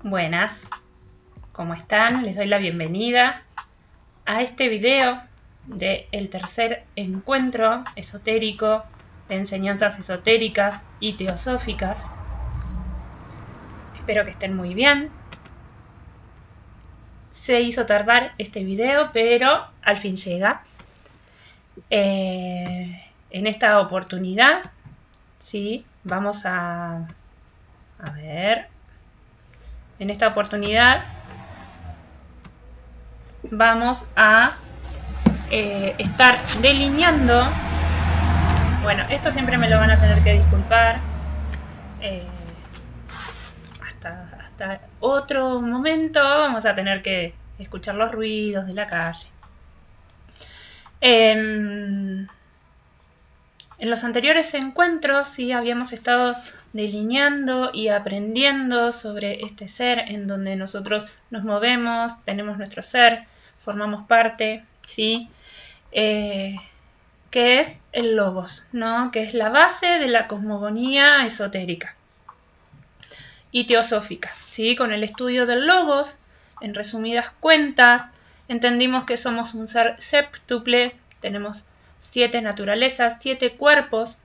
Buenas, ¿cómo están? Les doy la bienvenida a este video del tercer encuentro esotérico de enseñanzas esotéricas y teosóficas. Espero que estén muy bien. Se hizo tardar este video, pero al fin llega. En esta oportunidad, sí, vamos a ver. En esta oportunidad vamos a estar delineando. Bueno, esto siempre me lo van a tener que disculpar. Hasta otro momento vamos a tener que escuchar los ruidos de la calle. En los anteriores encuentros sí habíamos estado delineando y aprendiendo sobre este ser en donde nosotros nos movemos, tenemos nuestro ser, formamos parte, ¿sí? Que es el logos, ¿no? Que es la base de la cosmogonía esotérica y teosófica, ¿sí? Con el estudio del logos, en resumidas cuentas, entendimos que somos un ser séptuple, tenemos 7 naturalezas, 7 cuerpos,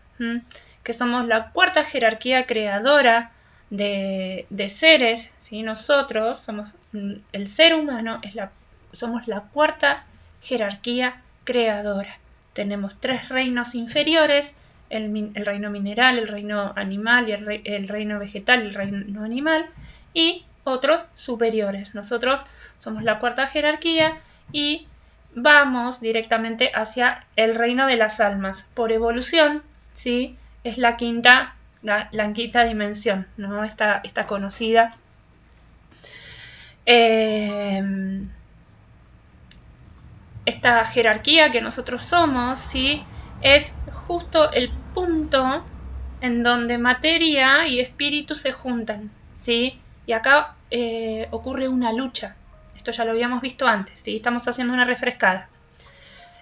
que somos la cuarta jerarquía creadora de seres, ¿sí? Nosotros somos el ser humano, somos la cuarta jerarquía creadora. Tenemos 3 reinos inferiores, el reino mineral, el reino animal y el reino vegetal, el reino animal, y otros superiores. Nosotros somos la cuarta jerarquía y vamos directamente hacia el reino de las almas. Por evolución, ¿sí? Es la quinta dimensión, ¿no? Esta conocida. Esta jerarquía que nosotros somos, ¿sí? Es justo el punto en donde materia y espíritu se juntan, ¿sí? Y acá ocurre una lucha. Esto ya lo habíamos visto antes, ¿sí? Estamos haciendo una refrescada.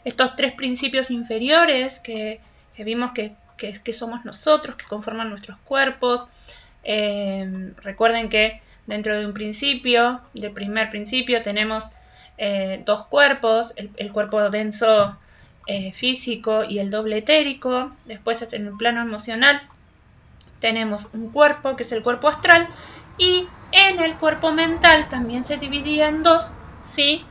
Estos 3 principios inferiores que vimos que somos nosotros, que conforman nuestros cuerpos. Recuerden que dentro de un principio, del primer principio, tenemos 2 cuerpos, el cuerpo denso físico y el doble etérico. Después en el plano emocional tenemos un cuerpo que es el cuerpo astral, y en el cuerpo mental también se dividía en 2, ¿sí?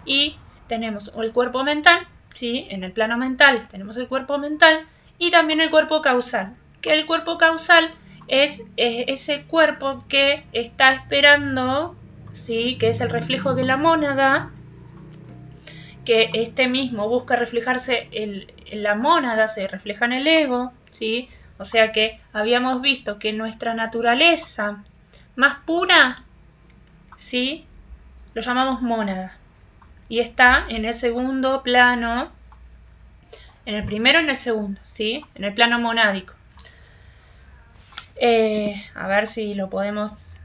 Y tenemos el cuerpo mental, ¿sí? En el plano mental tenemos el cuerpo mental y también el cuerpo causal, que el cuerpo causal es ese cuerpo que está esperando, ¿sí? Que es el reflejo de la mónada, que este mismo busca reflejarse en la mónada, se refleja en el ego, ¿sí? O sea que habíamos visto que nuestra naturaleza más pura, ¿sí? Lo llamamos mónada. Y está en el segundo plano, en el primero y en el segundo, ¿sí? En el plano monádico. A ver si lo podemos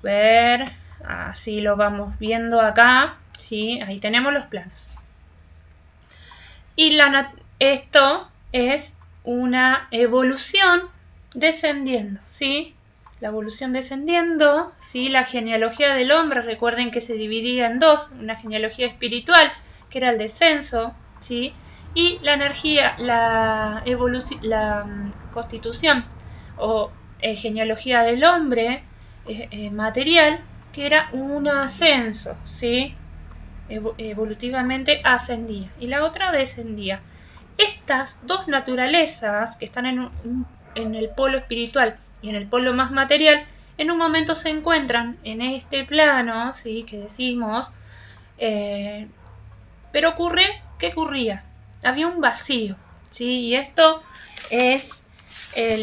ver. Así lo vamos viendo acá, ¿sí? Ahí tenemos los planos. Y esto es una evolución descendiendo, ¿sí? La evolución descendiendo, ¿sí? La genealogía del hombre, recuerden que se dividía en 2, una genealogía espiritual, que era el descenso, ¿sí? Y la energía, la constitución o genealogía del hombre material, que era un ascenso, ¿sí? Evolutivamente ascendía y la otra descendía. Estas 2 naturalezas que están en el polo espiritual y en el polo más material, en un momento se encuentran en este plano, ¿sí? Que decimos, pero ¿qué ocurría? Había un vacío, ¿sí? Y esto es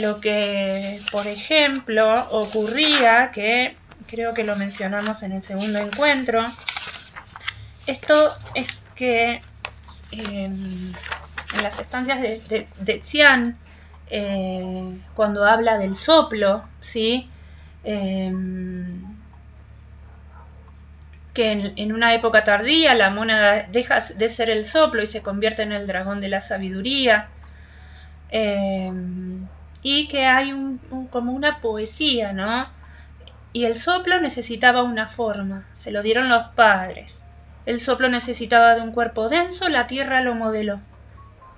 lo que, por ejemplo, ocurría, que creo que lo mencionamos en el segundo encuentro. Esto es que en las estancias de Xi'an, cuando habla del soplo, ¿sí? Que en una época tardía la mónada deja de ser el soplo y se convierte en el dragón de la sabiduría, y que hay como una poesía, ¿no? Y el soplo necesitaba una forma, se lo dieron los padres. El soplo necesitaba de un cuerpo denso, la tierra lo modeló.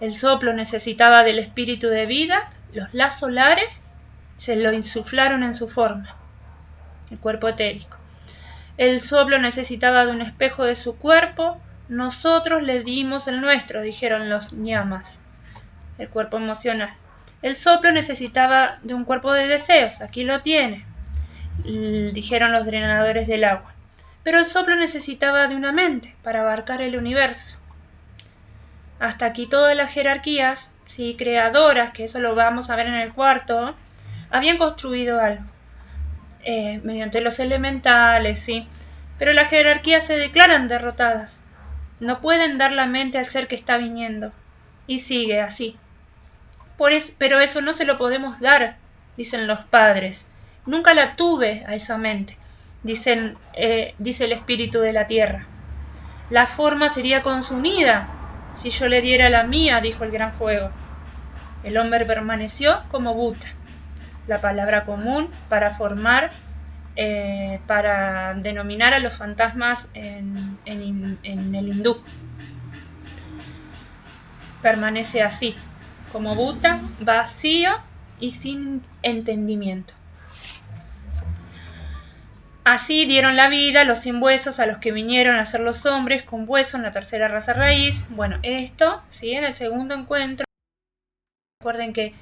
El soplo necesitaba del espíritu de vida, los lazos solares se lo insuflaron en su forma, el cuerpo etérico. El soplo necesitaba de un espejo de su cuerpo, nosotros le dimos el nuestro, dijeron los ñamas, el cuerpo emocional. El soplo necesitaba de un cuerpo de deseos, aquí lo tiene, dijeron los drenadores del agua. Pero el soplo necesitaba de una mente para abarcar el universo. Hasta aquí todas las jerarquías, ¿sí?, creadoras, que eso lo vamos a ver en el cuarto, habían construido algo. Mediante los elementales, ¿sí? Pero las jerarquías se declaran derrotadas. No pueden dar la mente al ser que está viniendo. Y sigue así. Pero eso no se lo podemos dar, dicen los padres. Nunca la tuve a esa mente, dice el espíritu de la tierra. La forma sería consumida si yo le diera la mía, dijo el gran fuego. El hombre permaneció como Buta, la palabra común para formar, para denominar a los fantasmas en el hindú. Permanece así, como Buta, vacío y sin entendimiento. Así dieron la vida los sin huesos a los que vinieron a ser los hombres con hueso en la tercera raza raíz. Bueno, esto, ¿sí?, en el segundo encuentro. Recuerden que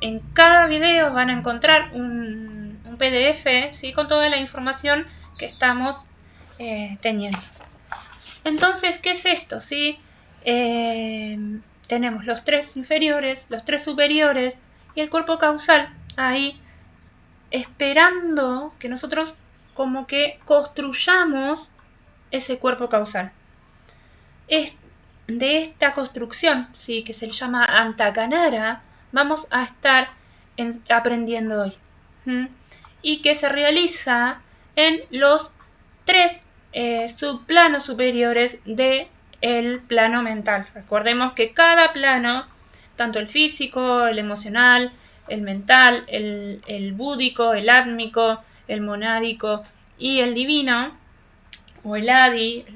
en cada video van a encontrar un PDF, ¿sí?, con toda la información que estamos teniendo. Entonces, ¿qué es esto? ¿Sí? Tenemos los tres inferiores, los tres superiores y el cuerpo causal ahí esperando que nosotros como que construyamos ese cuerpo causal. Es de esta construcción, ¿sí?, que se le llama Antakanara, vamos a estar aprendiendo hoy. Y que se realiza en los tres subplanos superiores del plano mental. Recordemos que cada plano, tanto el físico, el emocional, el mental, el búdico, el átmico, el monádico y el divino, o el adi,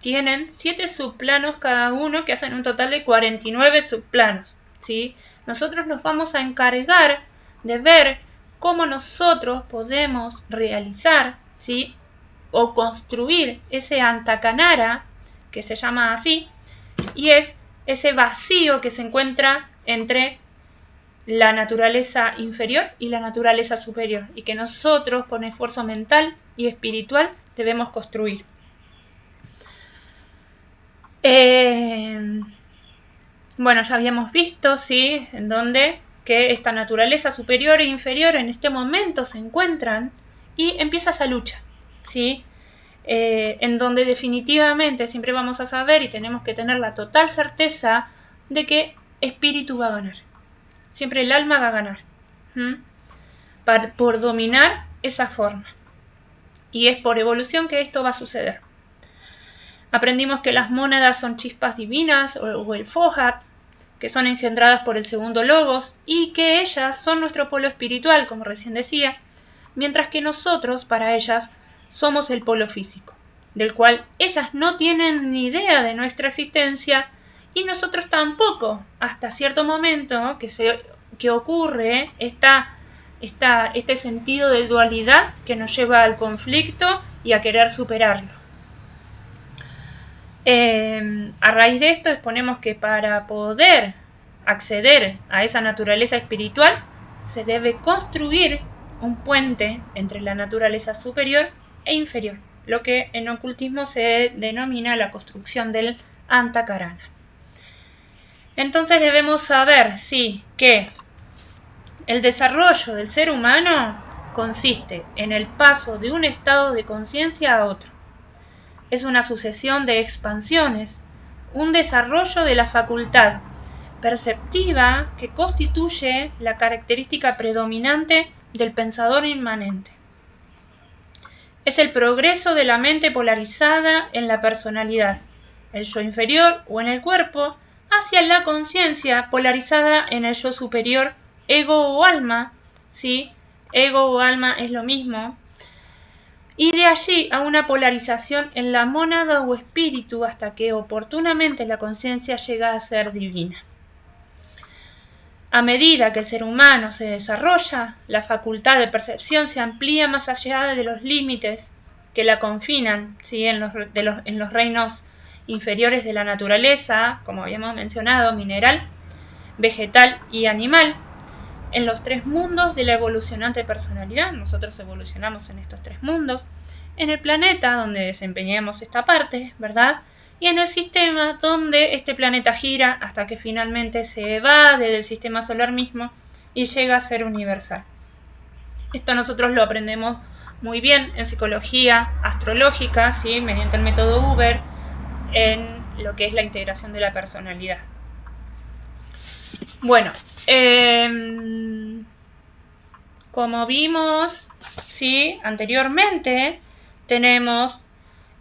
tienen 7 subplanos cada uno, que hacen un total de 49 subplanos, ¿sí? Nosotros nos vamos a encargar de ver cómo nosotros podemos realizar, ¿sí?, o construir ese Antakanara, que se llama así, y es ese vacío que se encuentra entre la naturaleza inferior y la naturaleza superior, y que nosotros con esfuerzo mental y espiritual debemos construir. Bueno, ya habíamos visto, ¿sí?, en donde que esta naturaleza superior e inferior en este momento se encuentran y empieza esa lucha, ¿sí?, en donde definitivamente siempre vamos a saber y tenemos que tener la total certeza de que espíritu va a ganar. Siempre el alma va a ganar, por dominar esa forma. Y es por evolución que esto va a suceder. Aprendimos que las mónadas son chispas divinas o el Fohat, que son engendradas por el segundo logos y que ellas son nuestro polo espiritual, como recién decía, mientras que nosotros, para ellas, somos el polo físico, del cual ellas no tienen ni idea de nuestra existencia y nosotros tampoco, hasta cierto momento que ocurre este sentido de dualidad que nos lleva al conflicto y a querer superarlo. A raíz de esto exponemos que para poder acceder a esa naturaleza espiritual se debe construir un puente entre la naturaleza superior e inferior, lo que en ocultismo se denomina la construcción del Antakarana. Entonces debemos saber, sí, que el desarrollo del ser humano consiste en el paso de un estado de conciencia a otro. Es una sucesión de expansiones, un desarrollo de la facultad perceptiva que constituye la característica predominante del pensador inmanente. Es el progreso de la mente polarizada en la personalidad, el yo inferior o en el cuerpo, hacia la conciencia polarizada en el yo superior, ego o alma, ¿sí?, ego o alma es lo mismo, y de allí a una polarización en la mónada o espíritu hasta que oportunamente la conciencia llega a ser divina. A medida que el ser humano se desarrolla, la facultad de percepción se amplía más allá de los límites que la confinan, ¿sí? en los reinos inferiores de la naturaleza, como habíamos mencionado, mineral, vegetal y animal, en los tres mundos de la evolucionante personalidad. Nosotros evolucionamos en estos tres mundos, en el planeta donde desempeñamos esta parte, ¿verdad? Y en el sistema donde este planeta gira hasta que finalmente se evade del sistema solar mismo y llega a ser universal. Esto nosotros lo aprendemos muy bien en psicología astrológica, ¿sí? Mediante el método Uber, en lo que es la integración de la personalidad. Bueno, como vimos, ¿sí? Anteriormente, tenemos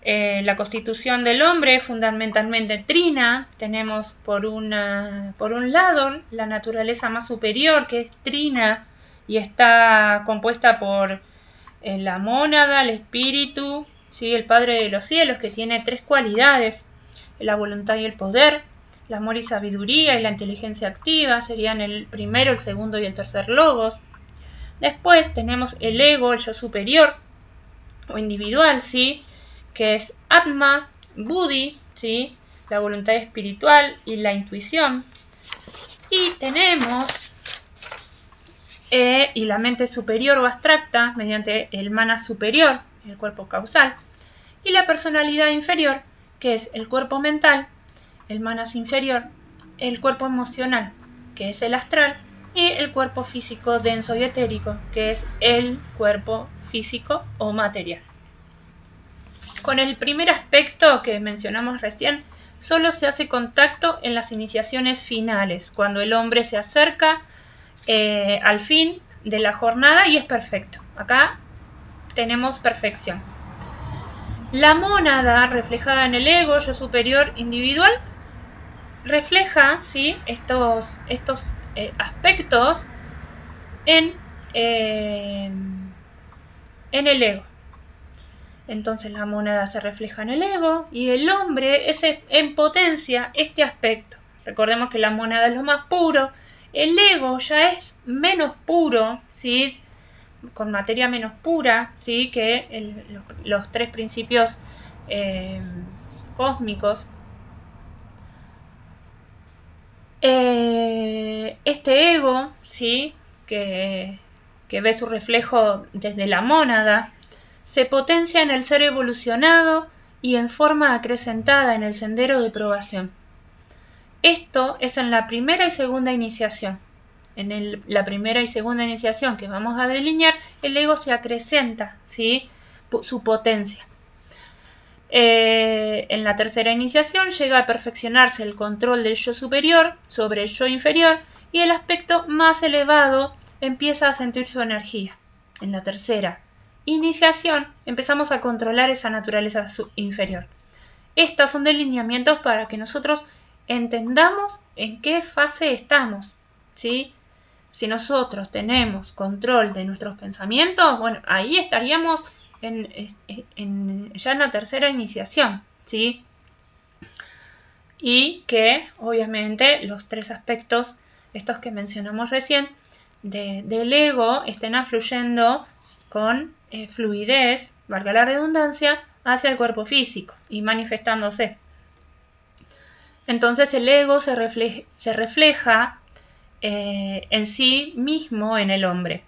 la constitución del hombre fundamentalmente trina. Tenemos por un lado la naturaleza más superior, que es trina y está compuesta por la mónada, el espíritu, ¿sí? El Padre de los cielos, que tiene tres cualidades: la voluntad y el poder, el amor y sabiduría y la inteligencia activa, serían el primero, el segundo y el tercer logos. Después tenemos el ego, el yo superior o individual, ¿sí? Que es Atma, Buddhi, ¿sí? La voluntad espiritual y la intuición. Y tenemos y la mente superior o abstracta mediante el mana superior, el cuerpo causal, y la personalidad inferior, que es el cuerpo mental, el manas inferior, el cuerpo emocional, que es el astral, y el cuerpo físico denso y etérico, que es el cuerpo físico o material. Con el primer aspecto que mencionamos recién, solo se hace contacto en las iniciaciones finales, cuando el hombre se acerca al fin de la jornada y es perfecto. Acá tenemos perfección. La mónada, reflejada en el ego, yo superior individual, refleja, ¿sí? estos aspectos en el ego. Entonces la mónada se refleja en el ego y el hombre es en potencia este aspecto. Recordemos que la mónada es lo más puro, el ego ya es menos puro, ¿sí? Con materia menos pura, ¿sí? Que los tres principios cósmicos. Este ego, ¿sí? que ve su reflejo desde la mónada, se potencia en el ser evolucionado y en forma acrecentada en el sendero de probación. Esto es en la primera y segunda iniciación. En la primera y segunda iniciación que vamos a delinear, el ego se acrecenta, ¿sí? Su potencia. En la tercera iniciación llega a perfeccionarse el control del yo superior sobre el yo inferior y el aspecto más elevado empieza a sentir su energía. En la tercera iniciación empezamos a controlar esa naturaleza inferior. Estos son delineamientos para que nosotros entendamos en qué fase estamos, ¿sí? Si nosotros tenemos control de nuestros pensamientos, bueno, ahí estaríamos ya en la tercera iniciación, ¿sí? Y que obviamente los tres aspectos, estos que mencionamos recién, del ego, estén afluyendo con fluidez, valga la redundancia, hacia el cuerpo físico y manifestándose. Entonces el ego se refleja en sí mismo en el hombre.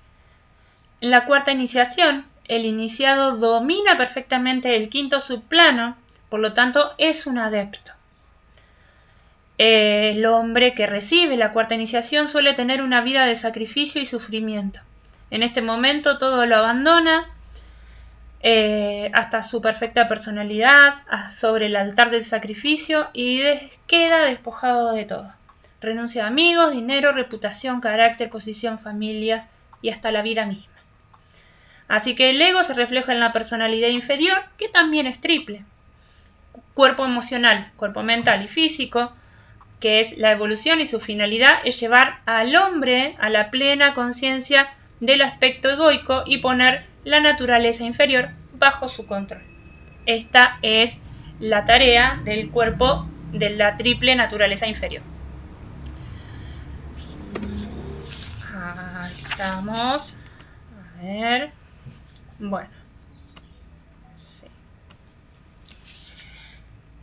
En la cuarta iniciación, el iniciado domina perfectamente el quinto subplano, por lo tanto es un adepto. El hombre que recibe la cuarta iniciación suele tener una vida de sacrificio y sufrimiento. En este momento todo lo abandona, hasta su perfecta personalidad, sobre el altar del sacrificio, y queda despojado de todo. Renuncia a amigos, dinero, reputación, carácter, posición, familia y hasta la vida misma. Así que el ego se refleja en la personalidad inferior, que también es triple. Cuerpo emocional, cuerpo mental y físico, que es la evolución, y su finalidad es llevar al hombre a la plena conciencia del aspecto egoico y poner la naturaleza inferior bajo su control. Esta es la tarea del cuerpo de la triple naturaleza inferior. Ahí estamos. A ver. Bueno. Sí.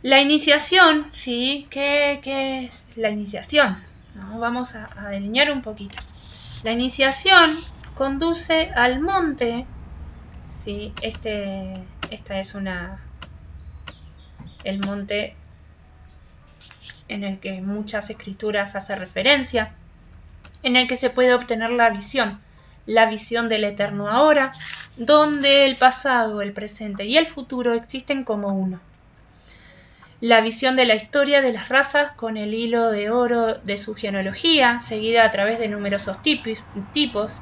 La iniciación, ¿sí? ¿Qué es la iniciación? ¿No? Vamos a delinear un poquito. La iniciación conduce al monte, ¿sí? Esta es el monte en el que muchas escrituras hacen referencia, en el que se puede obtener la visión del eterno ahora, donde el pasado, el presente y el futuro existen como uno. La visión de la historia de las razas con el hilo de oro de su genealogía, seguida a través de numerosos tipos.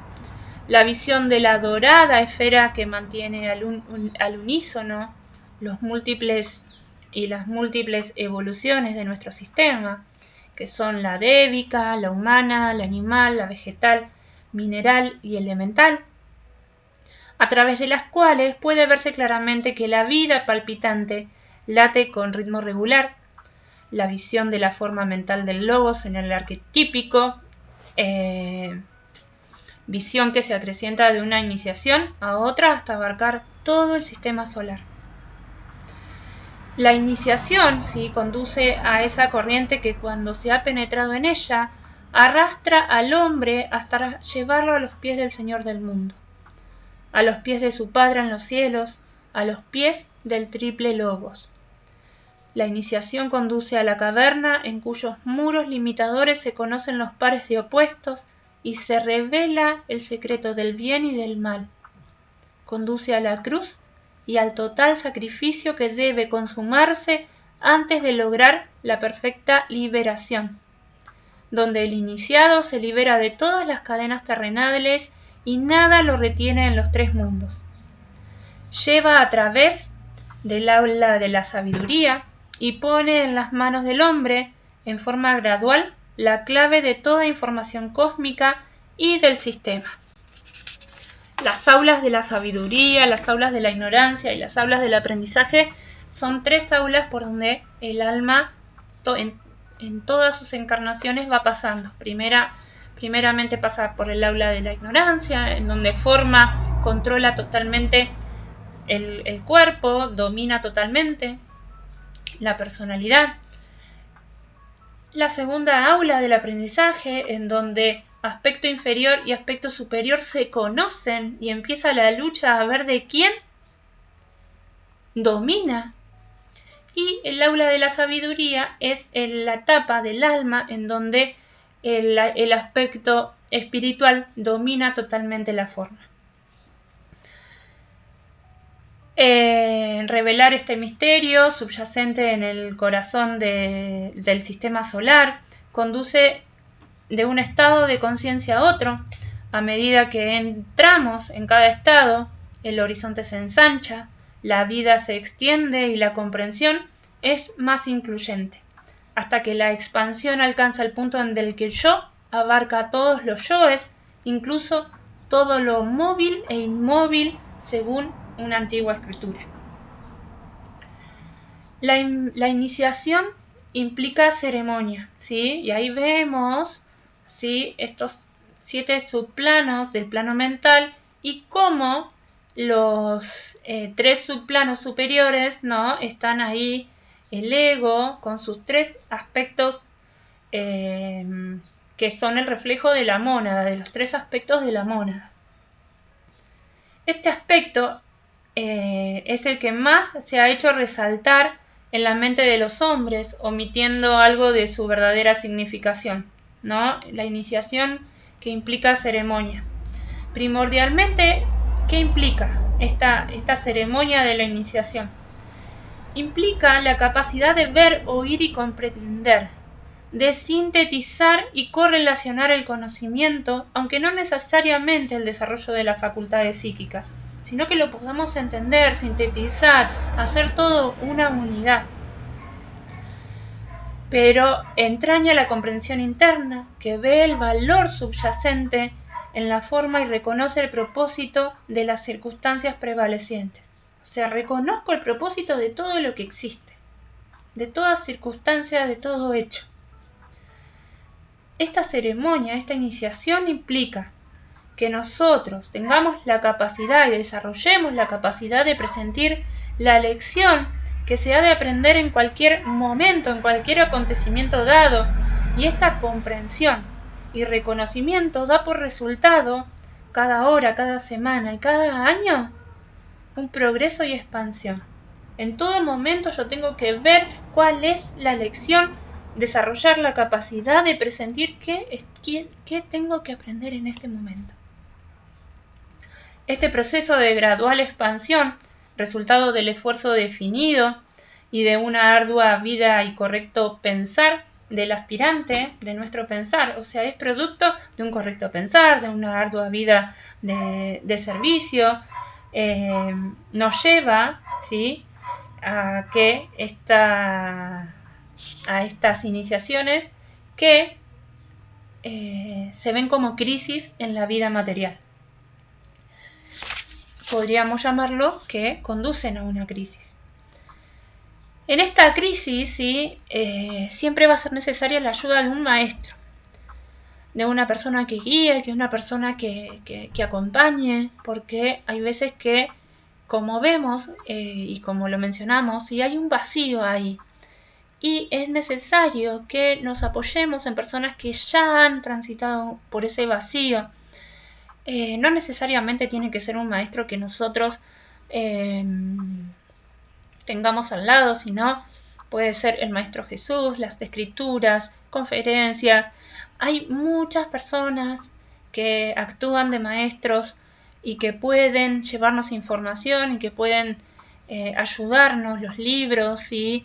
La visión de la dorada esfera que mantiene al unísono las múltiples evoluciones de nuestro sistema, que son la débica, la humana, la animal, la vegetal, mineral y elemental, a través de las cuales puede verse claramente que la vida palpitante late con ritmo regular. La visión de la forma mental del logos en el arquetípico, visión que se acrecienta de una iniciación a otra hasta abarcar todo el sistema solar. La iniciación, ¿sí?, conduce a esa corriente que cuando se ha penetrado en ella, arrastra al hombre hasta llevarlo a los pies del Señor del mundo, a los pies de su Padre en los cielos, a los pies del triple logos. La iniciación conduce a la caverna en cuyos muros limitadores se conocen los pares de opuestos y se revela el secreto del bien y del mal. Conduce a la cruz y al total sacrificio que debe consumarse antes de lograr la perfecta liberación, donde el iniciado se libera de todas las cadenas terrenales y nada lo retiene en los tres mundos. Lleva a través del aula de la sabiduría y pone en las manos del hombre, en forma gradual, la clave de toda información cósmica y del sistema. Las aulas de la sabiduría, las aulas de la ignorancia y las aulas del aprendizaje son tres aulas por donde el alma en todas sus encarnaciones va pasando. Primeramente pasa por el aula de la ignorancia, en donde forma, controla totalmente el cuerpo, domina totalmente la personalidad. La segunda aula del aprendizaje, en donde aspecto inferior y aspecto superior se conocen y empieza la lucha a ver de quién domina. Y el aula de la sabiduría es la etapa del alma en donde el aspecto espiritual domina totalmente la forma. Revelar este misterio subyacente en el corazón del sistema solar conduce de un estado de conciencia a otro. A medida que entramos en cada estado, el horizonte se ensancha, la vida se extiende y la comprensión es más incluyente, hasta que la expansión alcanza el punto en el que el yo abarca a todos los yoes, incluso todo lo móvil e inmóvil, según una antigua escritura. La iniciación implica ceremonia, ¿sí? Y ahí vemos, ¿sí?, estos 7 subplanos del plano mental y cómo los 3 subplanos superiores, ¿no?, están ahí, el ego con sus 3 aspectos que son el reflejo de la mónada, de los 3 aspectos de la mónada. Este aspecto es el que más se ha hecho resaltar en la mente de los hombres, omitiendo algo de su verdadera significación, ¿no? La iniciación, que implica ceremonia. Primordialmente, ¿qué implica esta ceremonia de la iniciación? Implica la capacidad de ver, oír y comprender, de sintetizar y correlacionar el conocimiento, aunque no necesariamente el desarrollo de las facultades psíquicas, sino que lo podamos entender, sintetizar, hacer todo una unidad. Pero entraña la comprensión interna, que ve el valor subyacente en la forma y reconoce el propósito de las circunstancias prevalecientes. O sea, reconozco el propósito de todo lo que existe, de toda circunstancia, de todo hecho. Esta ceremonia, esta iniciación implica que nosotros tengamos la capacidad y desarrollemos la capacidad de presentir la lección que se ha de aprender en cualquier momento, en cualquier acontecimiento dado, y esta comprensión y reconocimiento da por resultado cada hora, cada semana y cada año un progreso y expansión. En todo momento yo tengo que ver cuál es la lección, desarrollar la capacidad de presentir qué tengo que aprender en este momento. Este proceso de gradual expansión, resultado del esfuerzo definido y de una ardua vida y correcto pensar del aspirante, de nuestro pensar, o sea, es producto de un correcto pensar, de una ardua vida de servicio, nos lleva, ¿sí?, a estas iniciaciones que se ven como crisis en la vida material. Podríamos llamarlo que conducen a una crisis. En esta crisis, ¿sí?, siempre va a ser necesaria la ayuda de un maestro, de una persona que guíe, de una persona que acompañe, porque hay veces que, como vemos y como lo mencionamos, si hay un vacío ahí, y es necesario que nos apoyemos en personas que ya han transitado por ese vacío. No necesariamente tiene que ser un maestro que nosotros tengamos al lado, sino puede ser el Maestro Jesús, las escrituras, conferencias. Hay muchas personas que actúan de maestros y que pueden llevarnos información y que pueden ayudarnos, los libros, y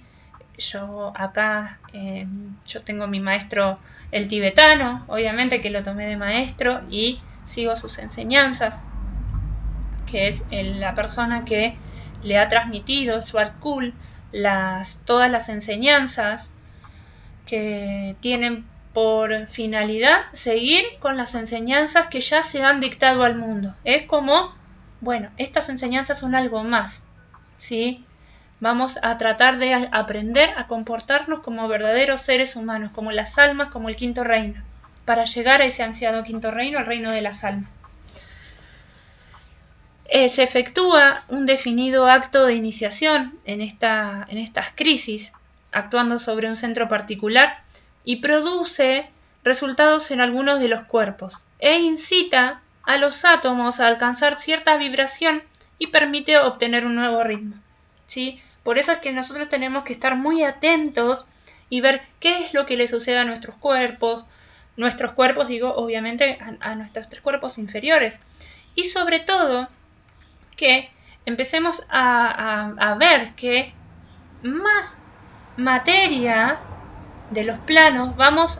yo acá yo tengo mi maestro el tibetano, obviamente que lo tomé de maestro y sigo sus enseñanzas, que es la persona que le ha transmitido Swartkul todas las enseñanzas que tienen por finalidad seguir con las enseñanzas que ya se han dictado al mundo. Es como, bueno, estas enseñanzas son algo más, ¿sí? Vamos a tratar de aprender a comportarnos como verdaderos seres humanos, como las almas, como el quinto reino, para llegar a ese ansiado quinto reino, el reino de las almas. Se efectúa un definido acto de iniciación en estas crisis, actuando sobre un centro particular, y produce resultados en algunos de los cuerpos, e incita a los átomos a alcanzar cierta vibración y permite obtener un nuevo ritmo, ¿sí? Por eso es que nosotros tenemos que estar muy atentos y ver qué es lo que le sucede a nuestros cuerpos, digo, obviamente a nuestros tres cuerpos inferiores, y sobre todo que empecemos a ver que más materia de los planos vamos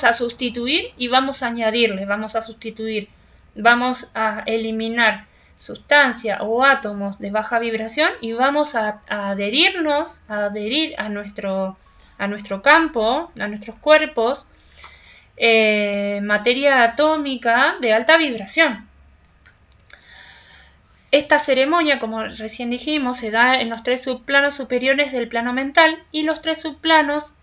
a sustituir y vamos a añadirle, vamos a eliminar sustancia o átomos de baja vibración y vamos a adherir a nuestro campo, a nuestros cuerpos, materia atómica de alta vibración. Esta ceremonia, como recién dijimos, se da en los tres subplanos superiores del plano mental, y los tres subplanos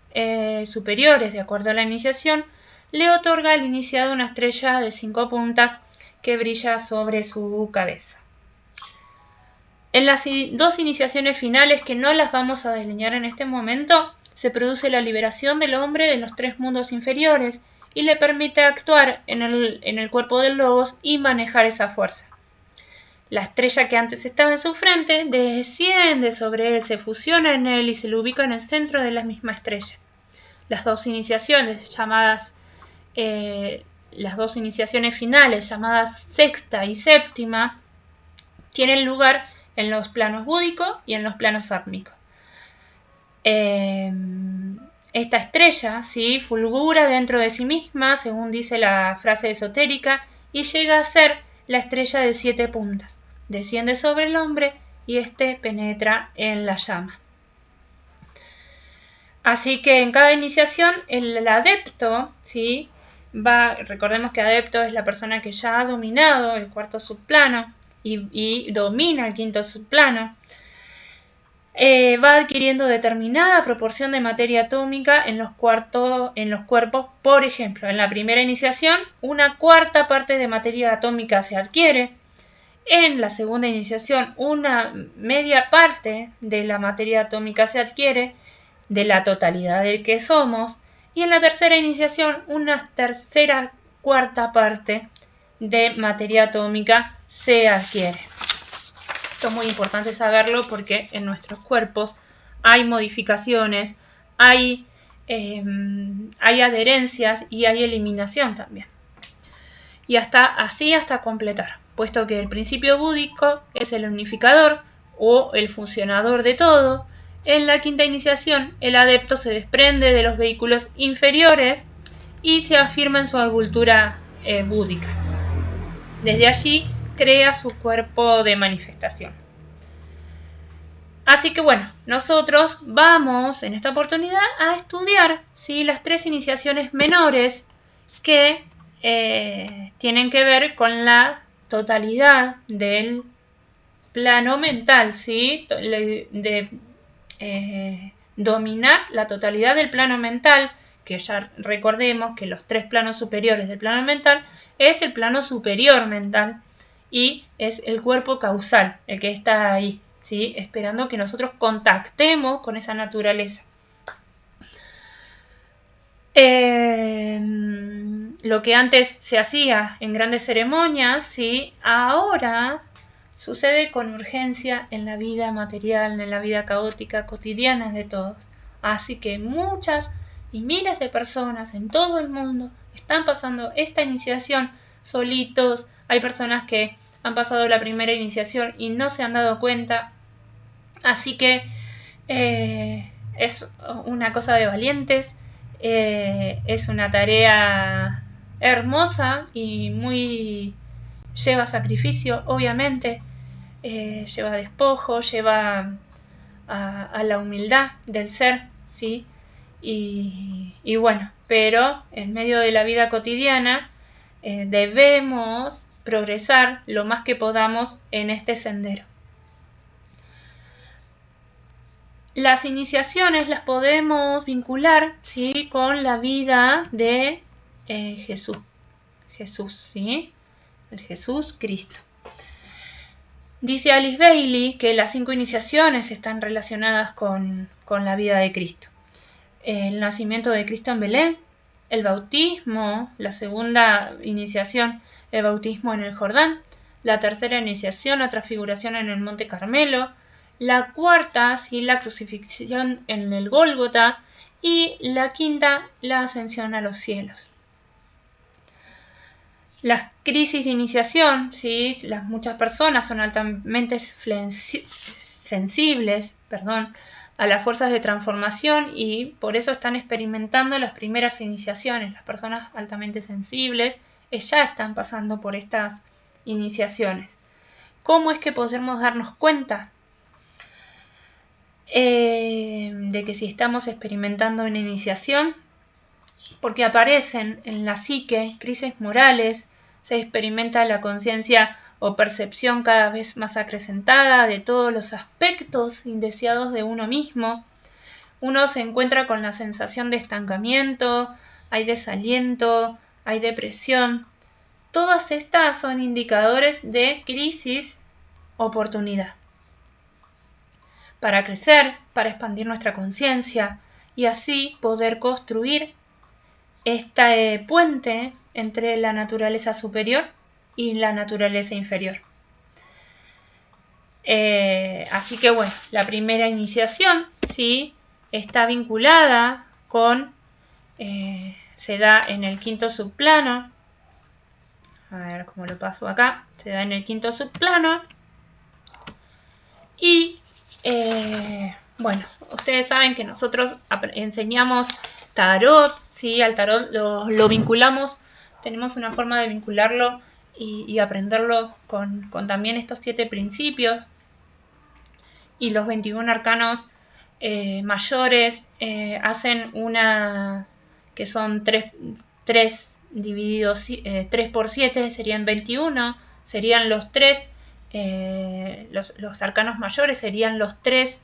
superiores, de acuerdo a la iniciación, le otorga al iniciado una estrella de 5 puntas que brilla sobre su cabeza. En las dos iniciaciones finales, que no las vamos a delinear en este momento, se produce la liberación del hombre de los tres mundos inferiores y le permite actuar en el cuerpo del Logos y manejar esa fuerza. La estrella que antes estaba en su frente desciende sobre él, se fusiona en él y se lo ubica en el centro de la misma estrella. Las dos iniciaciones finales, llamadas sexta y séptima, tienen lugar en los planos búdicos y en los planos átmicos. Esta estrella, ¿sí?, fulgura dentro de sí misma, según dice la frase esotérica, y llega a ser la estrella de 7 puntas. Desciende sobre el hombre y éste penetra en la llama. Así que en cada iniciación el adepto, ¿sí?, Recordemos que adepto es la persona que ya ha dominado el cuarto subplano y domina el quinto subplano. Va adquiriendo determinada proporción de materia atómica en los cuerpos. Por ejemplo, en la primera iniciación, una cuarta parte de materia atómica se adquiere. En la segunda iniciación, una media parte de la materia atómica se adquiere de la totalidad del que somos. Y en la tercera iniciación, una tercera cuarta parte de materia atómica se adquiere. Esto es muy importante saberlo porque en nuestros cuerpos hay modificaciones, hay adherencias y hay eliminación también. Y hasta completar, puesto que el principio búdico es el unificador o el funcionador de todo. En la quinta iniciación, el adepto se desprende de los vehículos inferiores y se afirma en su cultura búdica. Desde allí crea su cuerpo de manifestación. Así que bueno, nosotros vamos en esta oportunidad a estudiar, ¿sí?, las 3 iniciaciones menores que tienen que ver con la totalidad del plano mental, ¿sí?, dominar la totalidad del plano mental, que ya recordemos que los 3 planos superiores del plano mental es el plano superior mental y es el cuerpo causal, el que está ahí, ¿sí?, esperando que nosotros contactemos con esa naturaleza. Lo que antes se hacía en grandes ceremonias, ¿sí?, ahora sucede con urgencia en la vida material, en la vida caótica cotidiana de todos. Así que muchas y miles de personas en todo el mundo están pasando esta iniciación solitos. Hay personas que han pasado la primera iniciación y no se han dado cuenta. Así que es una cosa de valientes. Es una tarea hermosa y lleva sacrificio, obviamente, lleva despojo, lleva a la humildad del ser, ¿sí? Y bueno, pero en medio de la vida cotidiana debemos progresar lo más que podamos en este sendero. Las iniciaciones las podemos vincular, ¿sí?, con la vida de Jesús, ¿sí?, el Jesús Cristo. Dice Alice Bailey que las 5 iniciaciones están relacionadas con la vida de Cristo. El nacimiento de Cristo en Belén, el bautismo, la segunda iniciación, el bautismo en el Jordán, la tercera iniciación, la transfiguración en el Monte Carmelo, la cuarta, ¿sí?, la crucifixión en el Gólgota, y la quinta, la ascensión a los cielos. Las crisis de iniciación, ¿sí?, muchas personas son altamente sensibles, a las fuerzas de transformación y por eso están experimentando las primeras iniciaciones. Las personas altamente sensibles ya están pasando por estas iniciaciones. ¿Cómo es que podemos darnos cuenta de que si estamos experimentando una iniciación? Porque aparecen en la psique crisis morales, se experimenta la conciencia o percepción cada vez más acrecentada de todos los aspectos indeseados de uno mismo. Uno se encuentra con la sensación de estancamiento, hay desaliento, hay depresión. Todas estas son indicadores de crisis oportunidad. Para crecer, para expandir nuestra conciencia y así poder construir este puente entre la naturaleza superior y la naturaleza inferior. Así que bueno, la primera iniciación, ¿sí?, está vinculada con, se da en el quinto subplano. A ver cómo lo paso acá. Se da en el quinto subplano. Y bueno, ustedes saben que nosotros enseñamos tarot, ¿sí? Al tarot lo vinculamos, tenemos una forma de vincularlo y aprenderlo con también estos 7 principios y los 21 arcanos mayores hacen que son tres dividido 3 por 7 serían 21, serían los tres, los arcanos mayores serían los tres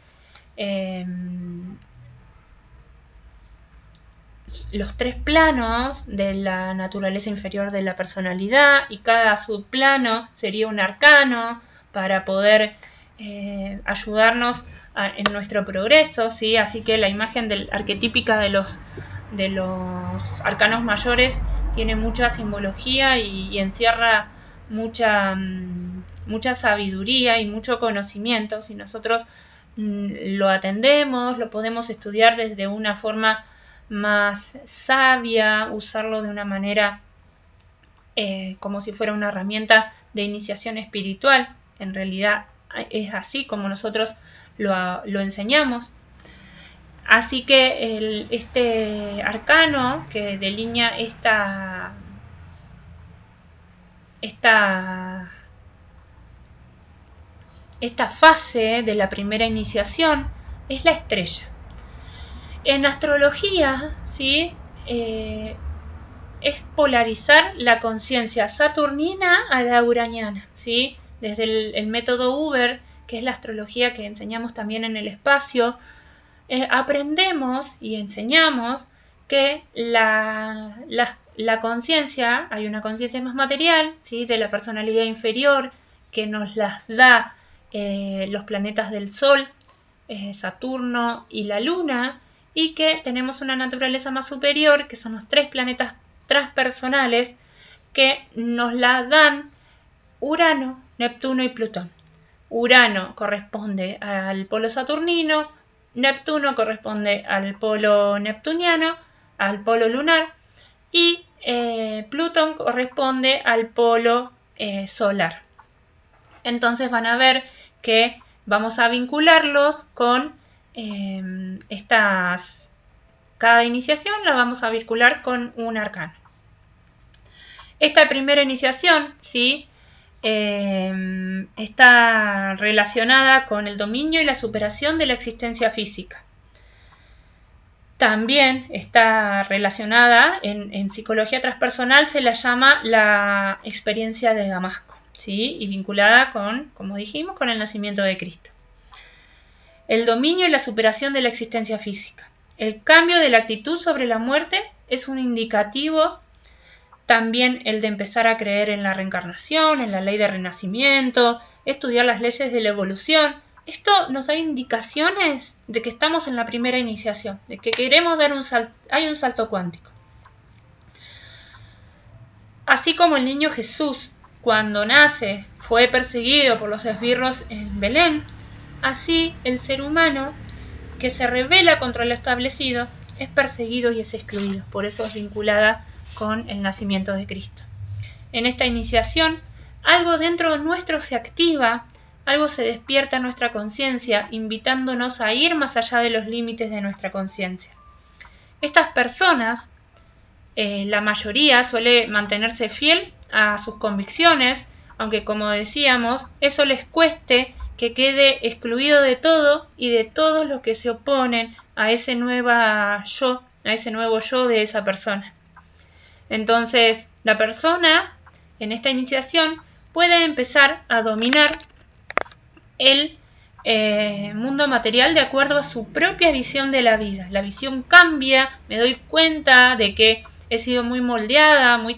planos de la naturaleza inferior de la personalidad, y cada subplano sería un arcano para poder ayudarnos en nuestro progreso, ¿sí? Así que la imagen arquetípica de los arcanos mayores tiene mucha simbología y encierra mucha sabiduría y mucho conocimiento. Si nosotros lo atendemos, lo podemos estudiar desde una forma más sabia, usarlo de una manera como si fuera una herramienta de iniciación espiritual. En realidad es así como nosotros lo enseñamos. Así que este arcano que delinea esta fase de la primera iniciación es la estrella. En astrología, ¿sí? Es polarizar la conciencia saturnina a la uraniana, ¿sí? Desde el método Uber, que es la astrología que enseñamos también en el espacio, aprendemos y enseñamos que la conciencia, hay una conciencia más material, ¿sí? De la personalidad inferior, que nos las da los planetas del Sol, Saturno y la Luna, y que tenemos una naturaleza más superior, que son los tres planetas transpersonales, que nos la dan Urano, Neptuno y Plutón. Urano corresponde al polo saturnino, Neptuno corresponde al polo neptuniano, al polo lunar, y Plutón corresponde al polo solar. Entonces van a ver que vamos a vincularlos con cada iniciación la vamos a vincular con un arcano. Esta primera iniciación, ¿sí? Está relacionada con el dominio y la superación de la existencia física. También está relacionada, en psicología transpersonal se la llama la experiencia de Damasco, ¿sí? Y vinculada con, como dijimos, con el nacimiento de Cristo. El dominio y la superación de la existencia física. El cambio de la actitud sobre la muerte es un indicativo. También el de empezar a creer en la reencarnación, en la ley de renacimiento, estudiar las leyes de la evolución. Esto nos da indicaciones de que estamos en la primera iniciación, de que queremos dar un salto, hay un salto cuántico. Así como el niño Jesús, cuando nace, fue perseguido por los esbirros en Belén, así el ser humano que se rebela contra lo establecido es perseguido y es excluido. Por eso es vinculada con el nacimiento de Cristo. En esta iniciación, algo dentro nuestro se activa, algo se despierta en nuestra conciencia, invitándonos a ir más allá de los límites de nuestra conciencia. Estas personas, la mayoría suele mantenerse fiel a sus convicciones, aunque como decíamos, eso les cueste que quede excluido de todo y de todos los que se oponen a ese nuevo yo de esa persona. Entonces, la persona en esta iniciación puede empezar a dominar el mundo material de acuerdo a su propia visión de la vida. La visión cambia, me doy cuenta de que he sido muy moldeada, me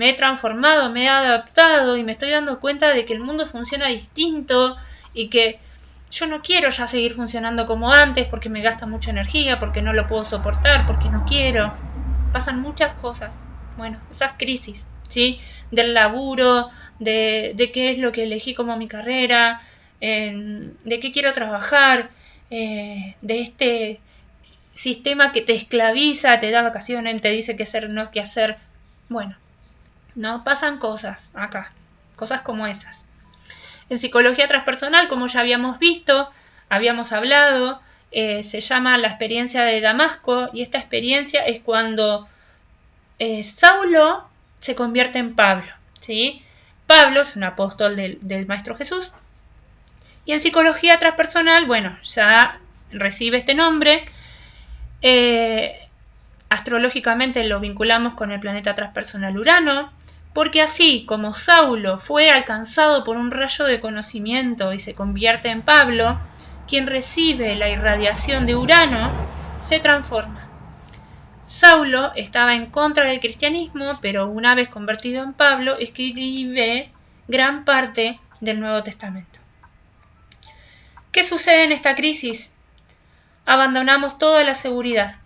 he transformado, me he adaptado y me estoy dando cuenta de que el mundo funciona distinto y que yo no quiero ya seguir funcionando como antes porque me gasta mucha energía, porque no lo puedo soportar, porque no quiero. Pasan muchas cosas. Bueno, esas crisis, ¿sí? Del laburo, de qué es lo que elegí como mi carrera, de qué quiero trabajar, de este sistema que te esclaviza, te da vacaciones, te dice qué hacer, no qué hacer. Bueno, no pasan cosas acá, cosas como esas. En psicología transpersonal, como ya habíamos visto, habíamos hablado, se llama la experiencia de Damasco, y esta experiencia es cuando Saulo se convierte en Pablo, ¿sí? Pablo es un apóstol del Maestro Jesús, y en psicología transpersonal, bueno, ya recibe este nombre. Astrológicamente lo vinculamos con el planeta transpersonal Urano, porque así como Saulo fue alcanzado por un rayo de conocimiento y se convierte en Pablo, quien recibe la irradiación de Urano se transforma. Saulo estaba en contra del cristianismo, pero una vez convertido en Pablo, escribe gran parte del Nuevo Testamento. ¿Qué sucede en esta crisis? Abandonamos toda la seguridad.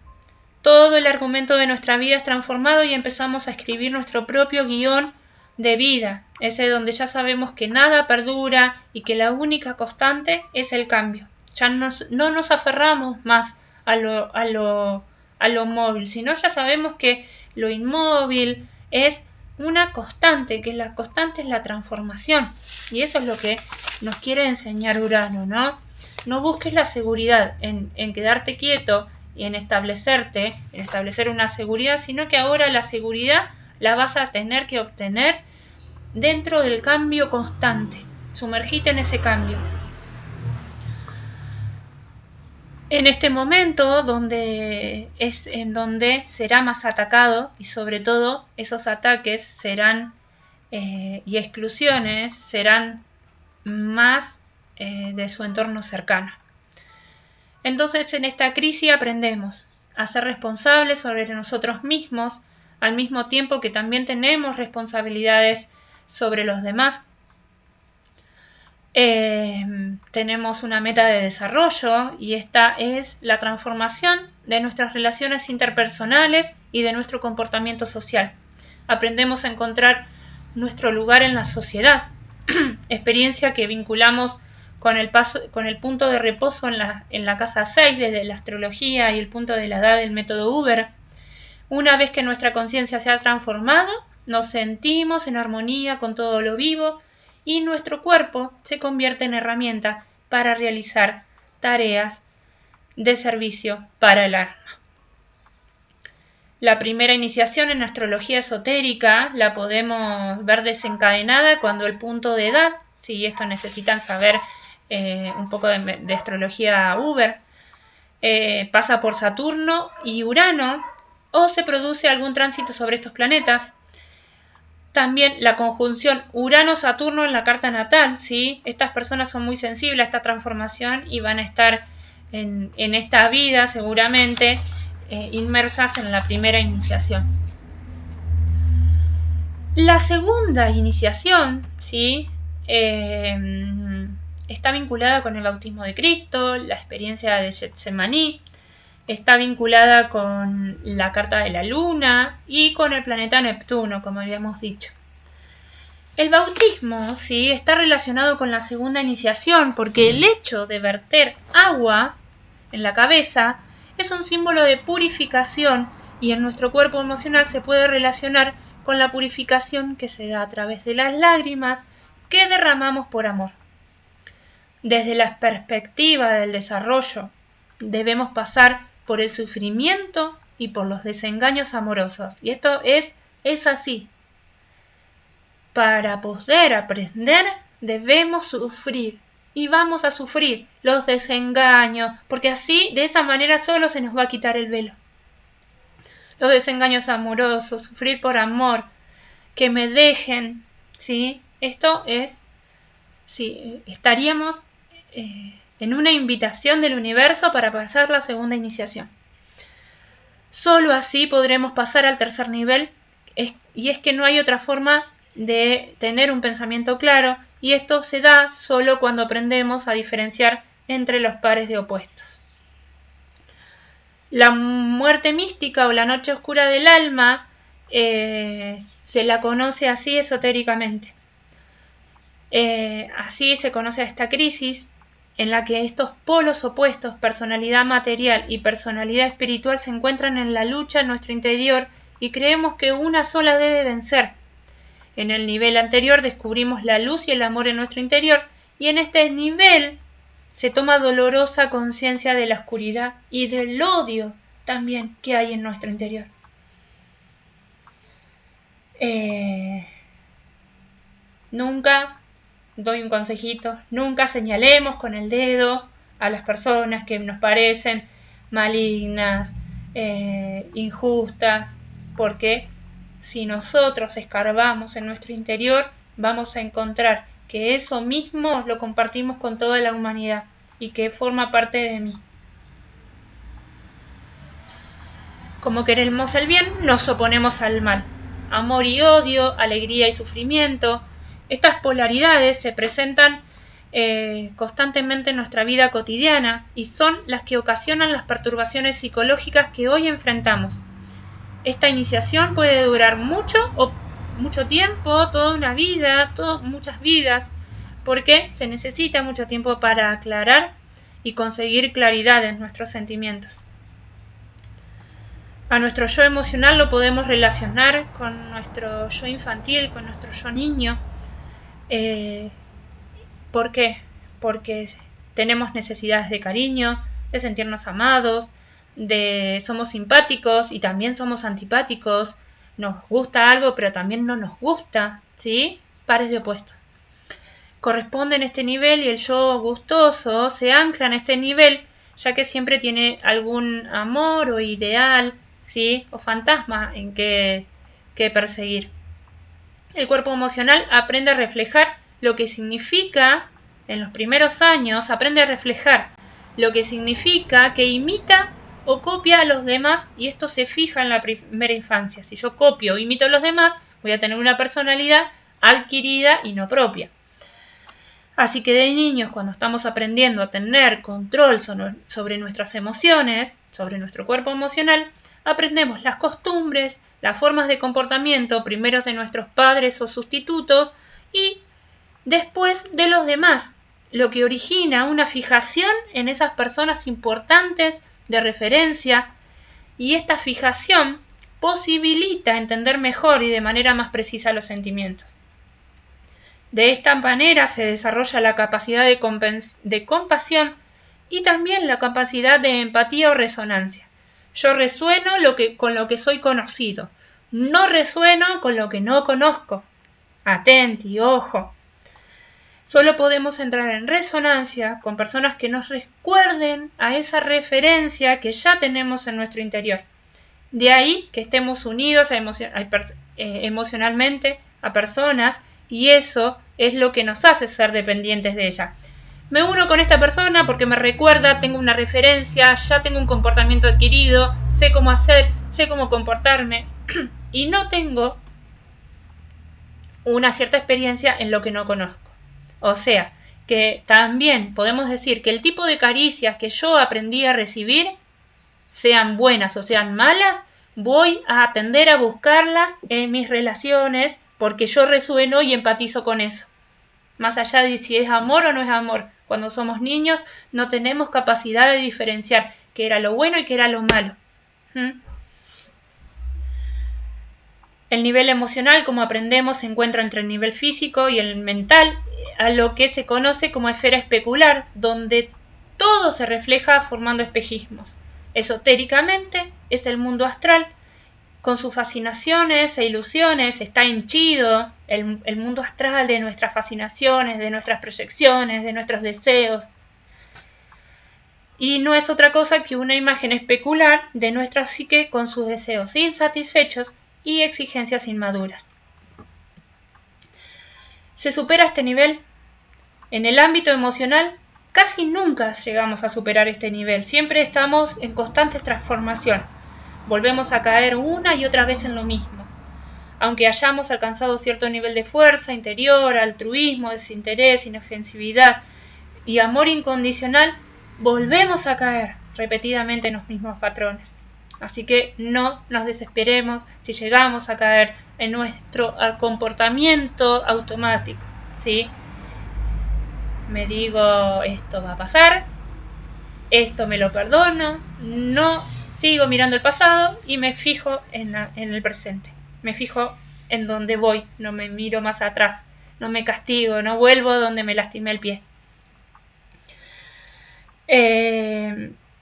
Todo el argumento de nuestra vida es transformado y empezamos a escribir nuestro propio guión de vida, ese donde ya sabemos que nada perdura y que la única constante es el cambio. Ya no nos aferramos más a lo móvil, sino ya sabemos que lo inmóvil es una constante, que la constante es la transformación. Y eso es lo que nos quiere enseñar Urano, ¿no? No busques la seguridad en quedarte quieto y en establecerte, en establecer una seguridad, sino que ahora la seguridad la vas a tener que obtener dentro del cambio constante. Sumergite en ese cambio. En este momento donde es en donde será más atacado y sobre todo esos ataques serán y exclusiones serán más de su entorno cercano. Entonces en esta crisis aprendemos a ser responsables sobre nosotros mismos, al mismo tiempo que también tenemos responsabilidades sobre los demás. Tenemos una meta de desarrollo y esta es la transformación de nuestras relaciones interpersonales y de nuestro comportamiento social. Aprendemos a encontrar nuestro lugar en la sociedad, experiencia que vinculamos con el punto de reposo en la casa 6 desde la astrología y el punto de la edad del método Uber. Una vez que nuestra conciencia se ha transformado, nos sentimos en armonía con todo lo vivo y nuestro cuerpo se convierte en herramienta para realizar tareas de servicio para el alma. La primera iniciación en astrología esotérica la podemos ver desencadenada cuando el punto de edad, si esto necesitan saber un poco de astrología Uber, pasa por Saturno y Urano o se produce algún tránsito sobre estos planetas. También la conjunción Urano-Saturno en la carta natal, ¿sí? Estas personas son muy sensibles a esta transformación y van a estar en esta vida seguramente inmersas en la primera iniciación. La segunda iniciación, ¿sí? Está vinculada con el bautismo de Cristo, la experiencia de Getsemaní, está vinculada con la carta de la luna y con el planeta Neptuno, como habíamos dicho. El bautismo, ¿sí? Está relacionado con la segunda iniciación porque el hecho de verter agua en la cabeza es un símbolo de purificación y en nuestro cuerpo emocional se puede relacionar con la purificación que se da a través de las lágrimas que derramamos por amor. Desde la perspectiva del desarrollo, debemos pasar por el sufrimiento y por los desengaños amorosos. Y esto es así. Para poder aprender, debemos sufrir. Y vamos a sufrir los desengaños, porque así, de esa manera, solo se nos va a quitar el velo. Los desengaños amorosos, sufrir por amor, que me dejen, ¿sí? Esto es, sí, estaríamos en una invitación del universo para pasar la segunda iniciación. Solo así podremos pasar al tercer nivel, y es que no hay otra forma de tener un pensamiento claro, y esto se da solo cuando aprendemos a diferenciar entre los pares de opuestos. La muerte mística o la noche oscura del alma se la conoce así esotéricamente. Así se conoce a esta crisis en la que estos polos opuestos, personalidad material y personalidad espiritual, se encuentran en la lucha en nuestro interior y creemos que una sola debe vencer. En el nivel anterior descubrimos la luz y el amor en nuestro interior y en este nivel se toma dolorosa conciencia de la oscuridad y del odio también que hay en nuestro interior. Nunca, doy un consejito, nunca señalemos con el dedo a las personas que nos parecen malignas, injusta, porque si nosotros escarbamos en nuestro interior, vamos a encontrar que eso mismo lo compartimos con toda la humanidad y que forma parte de mí. Como queremos el bien, nos oponemos al mal. Amor y odio, alegría y sufrimiento. Estas polaridades se presentan constantemente en nuestra vida cotidiana y son las que ocasionan las perturbaciones psicológicas que hoy enfrentamos. Esta iniciación puede durar mucho tiempo, toda una vida, muchas vidas, porque se necesita mucho tiempo para aclarar y conseguir claridad en nuestros sentimientos. A nuestro yo emocional lo podemos relacionar con nuestro yo infantil, con nuestro yo niño. ¿Por qué? Porque tenemos necesidades de cariño, de sentirnos amados, somos simpáticos y también somos antipáticos, nos gusta algo pero también no nos gusta, ¿sí? Pares de opuestos. Corresponden este nivel y el yo gustoso se ancla en este nivel, ya que siempre tiene algún amor o ideal, ¿sí? O fantasma en que perseguir. El cuerpo emocional aprende a reflejar lo que significa, en los primeros años, aprende a reflejar lo que significa que imita o copia a los demás, y esto se fija en la primera infancia. Si yo copio o imito a los demás, voy a tener una personalidad adquirida y no propia. Así que de niños, cuando estamos aprendiendo a tener control sobre nuestras emociones, sobre nuestro cuerpo emocional, aprendemos las costumbres, las formas de comportamiento, primero de nuestros padres o sustitutos y después de los demás, lo que origina una fijación en esas personas importantes de referencia, y esta fijación posibilita entender mejor y de manera más precisa los sentimientos. De esta manera se desarrolla la capacidad de compasión y también la capacidad de empatía o resonancia. Yo resueno con lo que soy conocido, no resueno con lo que no conozco. Atenti, ojo. Solo podemos entrar en resonancia con personas que nos recuerden a esa referencia que ya tenemos en nuestro interior. De ahí que estemos unidos emocionalmente a personas, y eso es lo que nos hace ser dependientes de ella. Me uno con esta persona porque me recuerda, tengo una referencia, ya tengo un comportamiento adquirido, sé cómo hacer, sé cómo comportarme y no tengo una cierta experiencia en lo que no conozco. O sea, que también podemos decir que el tipo de caricias que yo aprendí a recibir, sean buenas o sean malas, voy a tender a buscarlas en mis relaciones porque yo resueno y empatizo con eso. Más allá de si es amor o no es amor, cuando somos niños no tenemos capacidad de diferenciar qué era lo bueno y qué era lo malo. El nivel emocional, como aprendemos, se encuentra entre el nivel físico y el mental, a lo que se conoce como esfera especular, donde todo se refleja formando espejismos. Esotéricamente es el mundo astral, con sus fascinaciones e ilusiones, está henchido el mundo astral de nuestras fascinaciones, de nuestras proyecciones, de nuestros deseos. Y no es otra cosa que una imagen especular de nuestra psique con sus deseos insatisfechos y exigencias inmaduras. ¿Se supera este nivel? En el ámbito emocional, casi nunca llegamos a superar este nivel. Siempre estamos en constante transformación. Volvemos a caer una y otra vez en lo mismo. Aunque hayamos alcanzado cierto nivel de fuerza interior, altruismo, desinterés, inofensividad y amor incondicional, volvemos a caer repetidamente en los mismos patrones. Así que no nos desesperemos si llegamos a caer en nuestro comportamiento automático, ¿sí? Me digo, esto va a pasar, esto me lo perdono, no sigo mirando el pasado y me fijo en el presente. Me fijo en donde voy, no me miro más atrás, no me castigo, no vuelvo donde me lastimé el pie.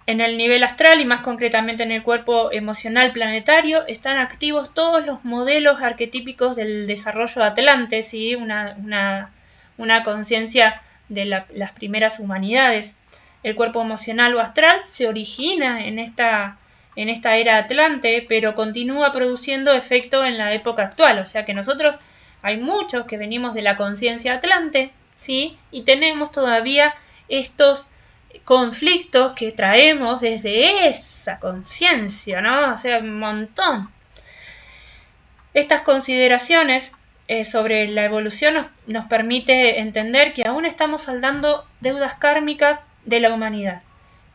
En el nivel astral y más concretamente en el cuerpo emocional planetario están activos todos los modelos arquetípicos del desarrollo de Atlante, ¿sí? Una conciencia de las primeras humanidades. El cuerpo emocional o astral se origina en esta en esta era Atlante, pero continúa produciendo efecto en la época actual. O sea que nosotros hay muchos que venimos de la conciencia Atlante, ¿sí? Y tenemos todavía estos conflictos que traemos desde esa conciencia, ¿no? O sea, un montón. Estas consideraciones sobre la evolución nos permite entender que aún estamos saldando deudas kármicas de la humanidad.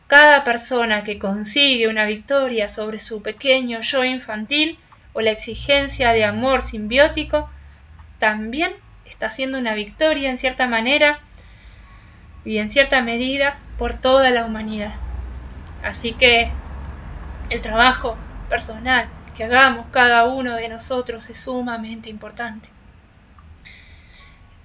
Cada persona que consigue una victoria sobre su pequeño yo infantil o la exigencia de amor simbiótico también está haciendo una victoria en cierta manera y en cierta medida por toda la humanidad. Así que el trabajo personal que hagamos cada uno de nosotros es sumamente importante.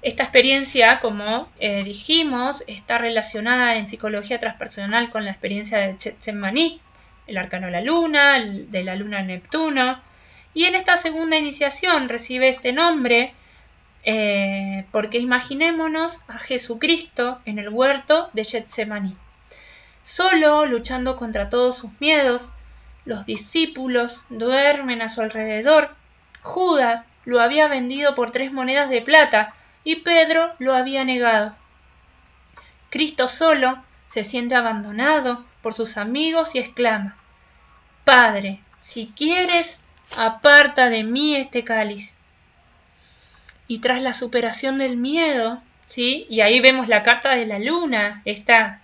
Esta experiencia, como dijimos, está relacionada en psicología transpersonal con la experiencia de Getsemaní, el arcano de la luna, de la luna Neptuno, y en esta segunda iniciación recibe este nombre porque imaginémonos a Jesucristo en el huerto de Getsemaní, solo luchando contra todos sus miedos. Los discípulos duermen a su alrededor. Judas lo había vendido por 3 monedas de plata y Pedro lo había negado. Cristo solo se siente abandonado por sus amigos y exclama: Padre, si quieres, aparta de mí este cáliz. Y tras la superación del miedo, ¿sí? Y ahí vemos la carta de la luna,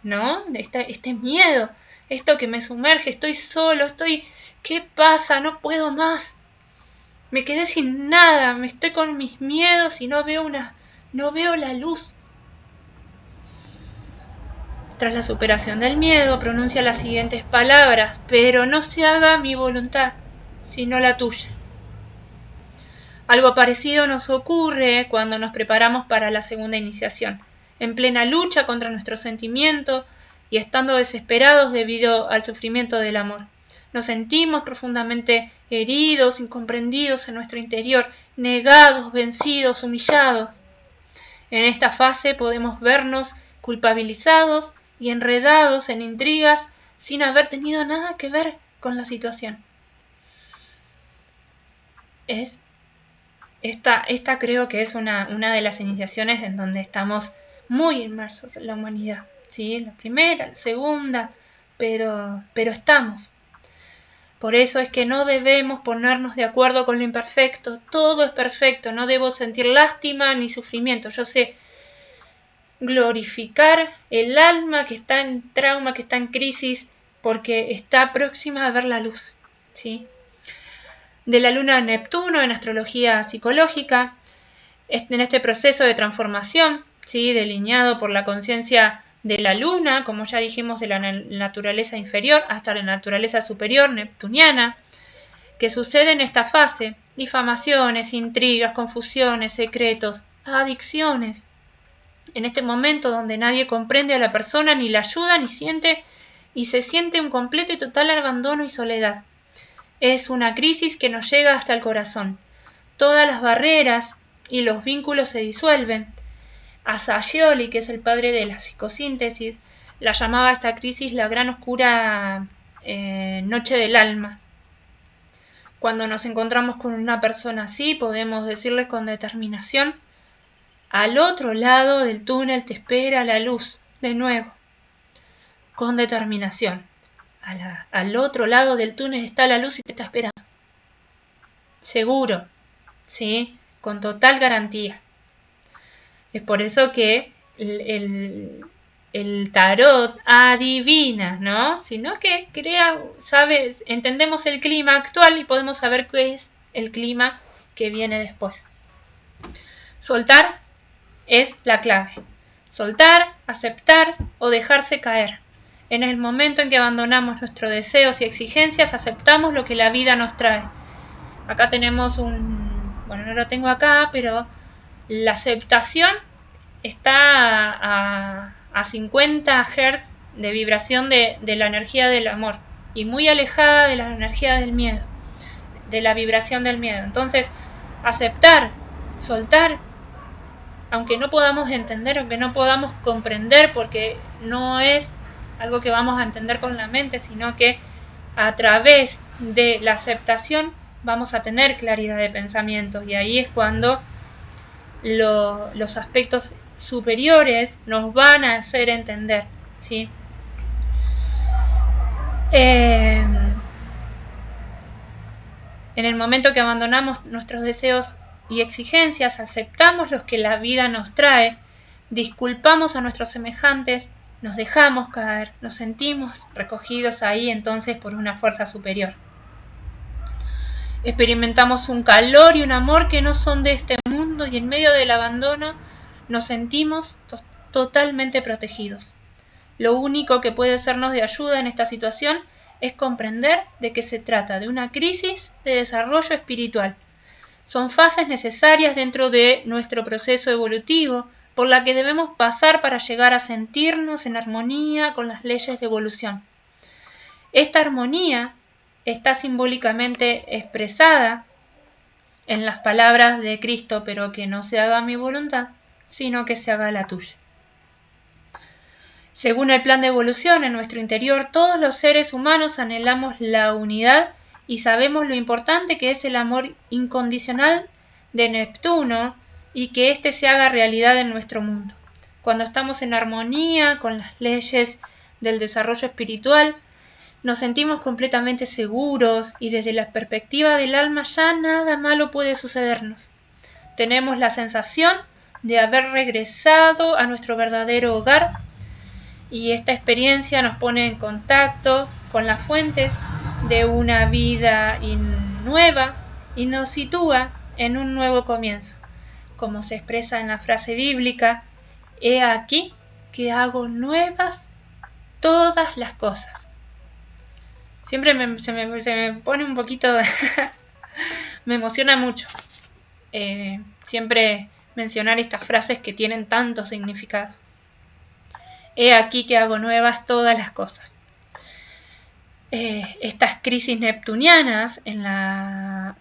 ¿no? Este miedo, esto que me sumerge, estoy solo, ¿qué pasa? No puedo más. Me quedé sin nada, me estoy con mis miedos y no veo la luz. Tras la superación del miedo, pronuncia las siguientes palabras: pero no se haga mi voluntad, sino la tuya. Algo parecido nos ocurre cuando nos preparamos para la segunda iniciación, en plena lucha contra nuestro sentimiento y estando desesperados debido al sufrimiento del amor. Nos sentimos profundamente heridos, incomprendidos en nuestro interior, negados, vencidos, humillados. En esta fase podemos vernos culpabilizados y enredados en intrigas sin haber tenido nada que ver con la situación. Esta creo que es una de las iniciaciones en donde estamos muy inmersos en la humanidad, ¿sí? La primera, la segunda, pero estamos. Por eso es que no debemos ponernos de acuerdo con lo imperfecto. Todo es perfecto, no debo sentir lástima ni sufrimiento. Yo sé glorificar el alma que está en trauma, que está en crisis, porque está próxima a ver la luz, ¿sí? De la luna Neptuno en astrología psicológica, en este proceso de transformación, ¿sí? Delineado por la conciencia de la luna, como ya dijimos, de la naturaleza inferior hasta la naturaleza superior neptuniana, que sucede en esta fase: difamaciones, intrigas, confusiones, secretos, adicciones. En este momento donde nadie comprende a la persona ni la ayuda ni se siente un completo y total abandono y soledad. Es una crisis que nos llega hasta el corazón. Todas las barreras y los vínculos se disuelven. Assagioli, que es el padre de la psicosíntesis, la llamaba a esta crisis la gran oscura noche del alma. Cuando nos encontramos con una persona así, podemos decirle con determinación: al otro lado del túnel te espera la luz, de nuevo, con determinación. Al otro lado del túnel está la luz y te está esperando. Seguro, ¿sí? Con total garantía. Es por eso que el tarot adivina, ¿no? Sino que entendemos el clima actual y podemos saber qué es el clima que viene después. Soltar es la clave. Soltar, aceptar o dejarse caer. En el momento en que abandonamos nuestros deseos y exigencias, aceptamos lo que la vida nos trae. Acá tenemos no lo tengo acá, pero la aceptación está a 50 Hz de vibración de la energía del amor y muy alejada de la energía del miedo, de la vibración del miedo. Entonces, aceptar, soltar, aunque no podamos entender, aunque no podamos comprender, porque no es algo que vamos a entender con la mente, sino que a través de la aceptación vamos a tener claridad de pensamiento, y ahí es cuando los aspectos superiores nos van a hacer entender, ¿sí? En el momento que abandonamos nuestros deseos y exigencias, aceptamos los que la vida nos trae, disculpamos a nuestros semejantes, nos dejamos caer, nos sentimos recogidos ahí entonces por una fuerza superior. Experimentamos un calor y un amor que no son de este mundo, y en medio del abandono nos sentimos totalmente protegidos. Lo único que puede sernos de ayuda en esta situación es comprender de que se trata de una crisis de desarrollo espiritual. Son fases necesarias dentro de nuestro proceso evolutivo por la que debemos pasar para llegar a sentirnos en armonía con las leyes de evolución. Esta armonía está simbólicamente expresada en las palabras de Cristo, pero que no se haga mi voluntad, sino que se haga la tuya. Según el plan de evolución, en nuestro interior todos los seres humanos anhelamos la unidad y sabemos lo importante que es el amor incondicional de Neptuno y que éste se haga realidad en nuestro mundo. Cuando estamos en armonía con las leyes del desarrollo espiritual, nos sentimos completamente seguros y desde la perspectiva del alma ya nada malo puede sucedernos. Tenemos la sensación de haber regresado a nuestro verdadero hogar, y esta experiencia nos pone en contacto con las fuentes de una vida nueva y nos sitúa en un nuevo comienzo. Como se expresa en la frase bíblica, he aquí que hago nuevas todas las cosas. Siempre se me pone un poquito, me emociona mucho siempre mencionar estas frases que tienen tanto significado. He aquí que hago nuevas todas las cosas. Estas crisis neptunianas en la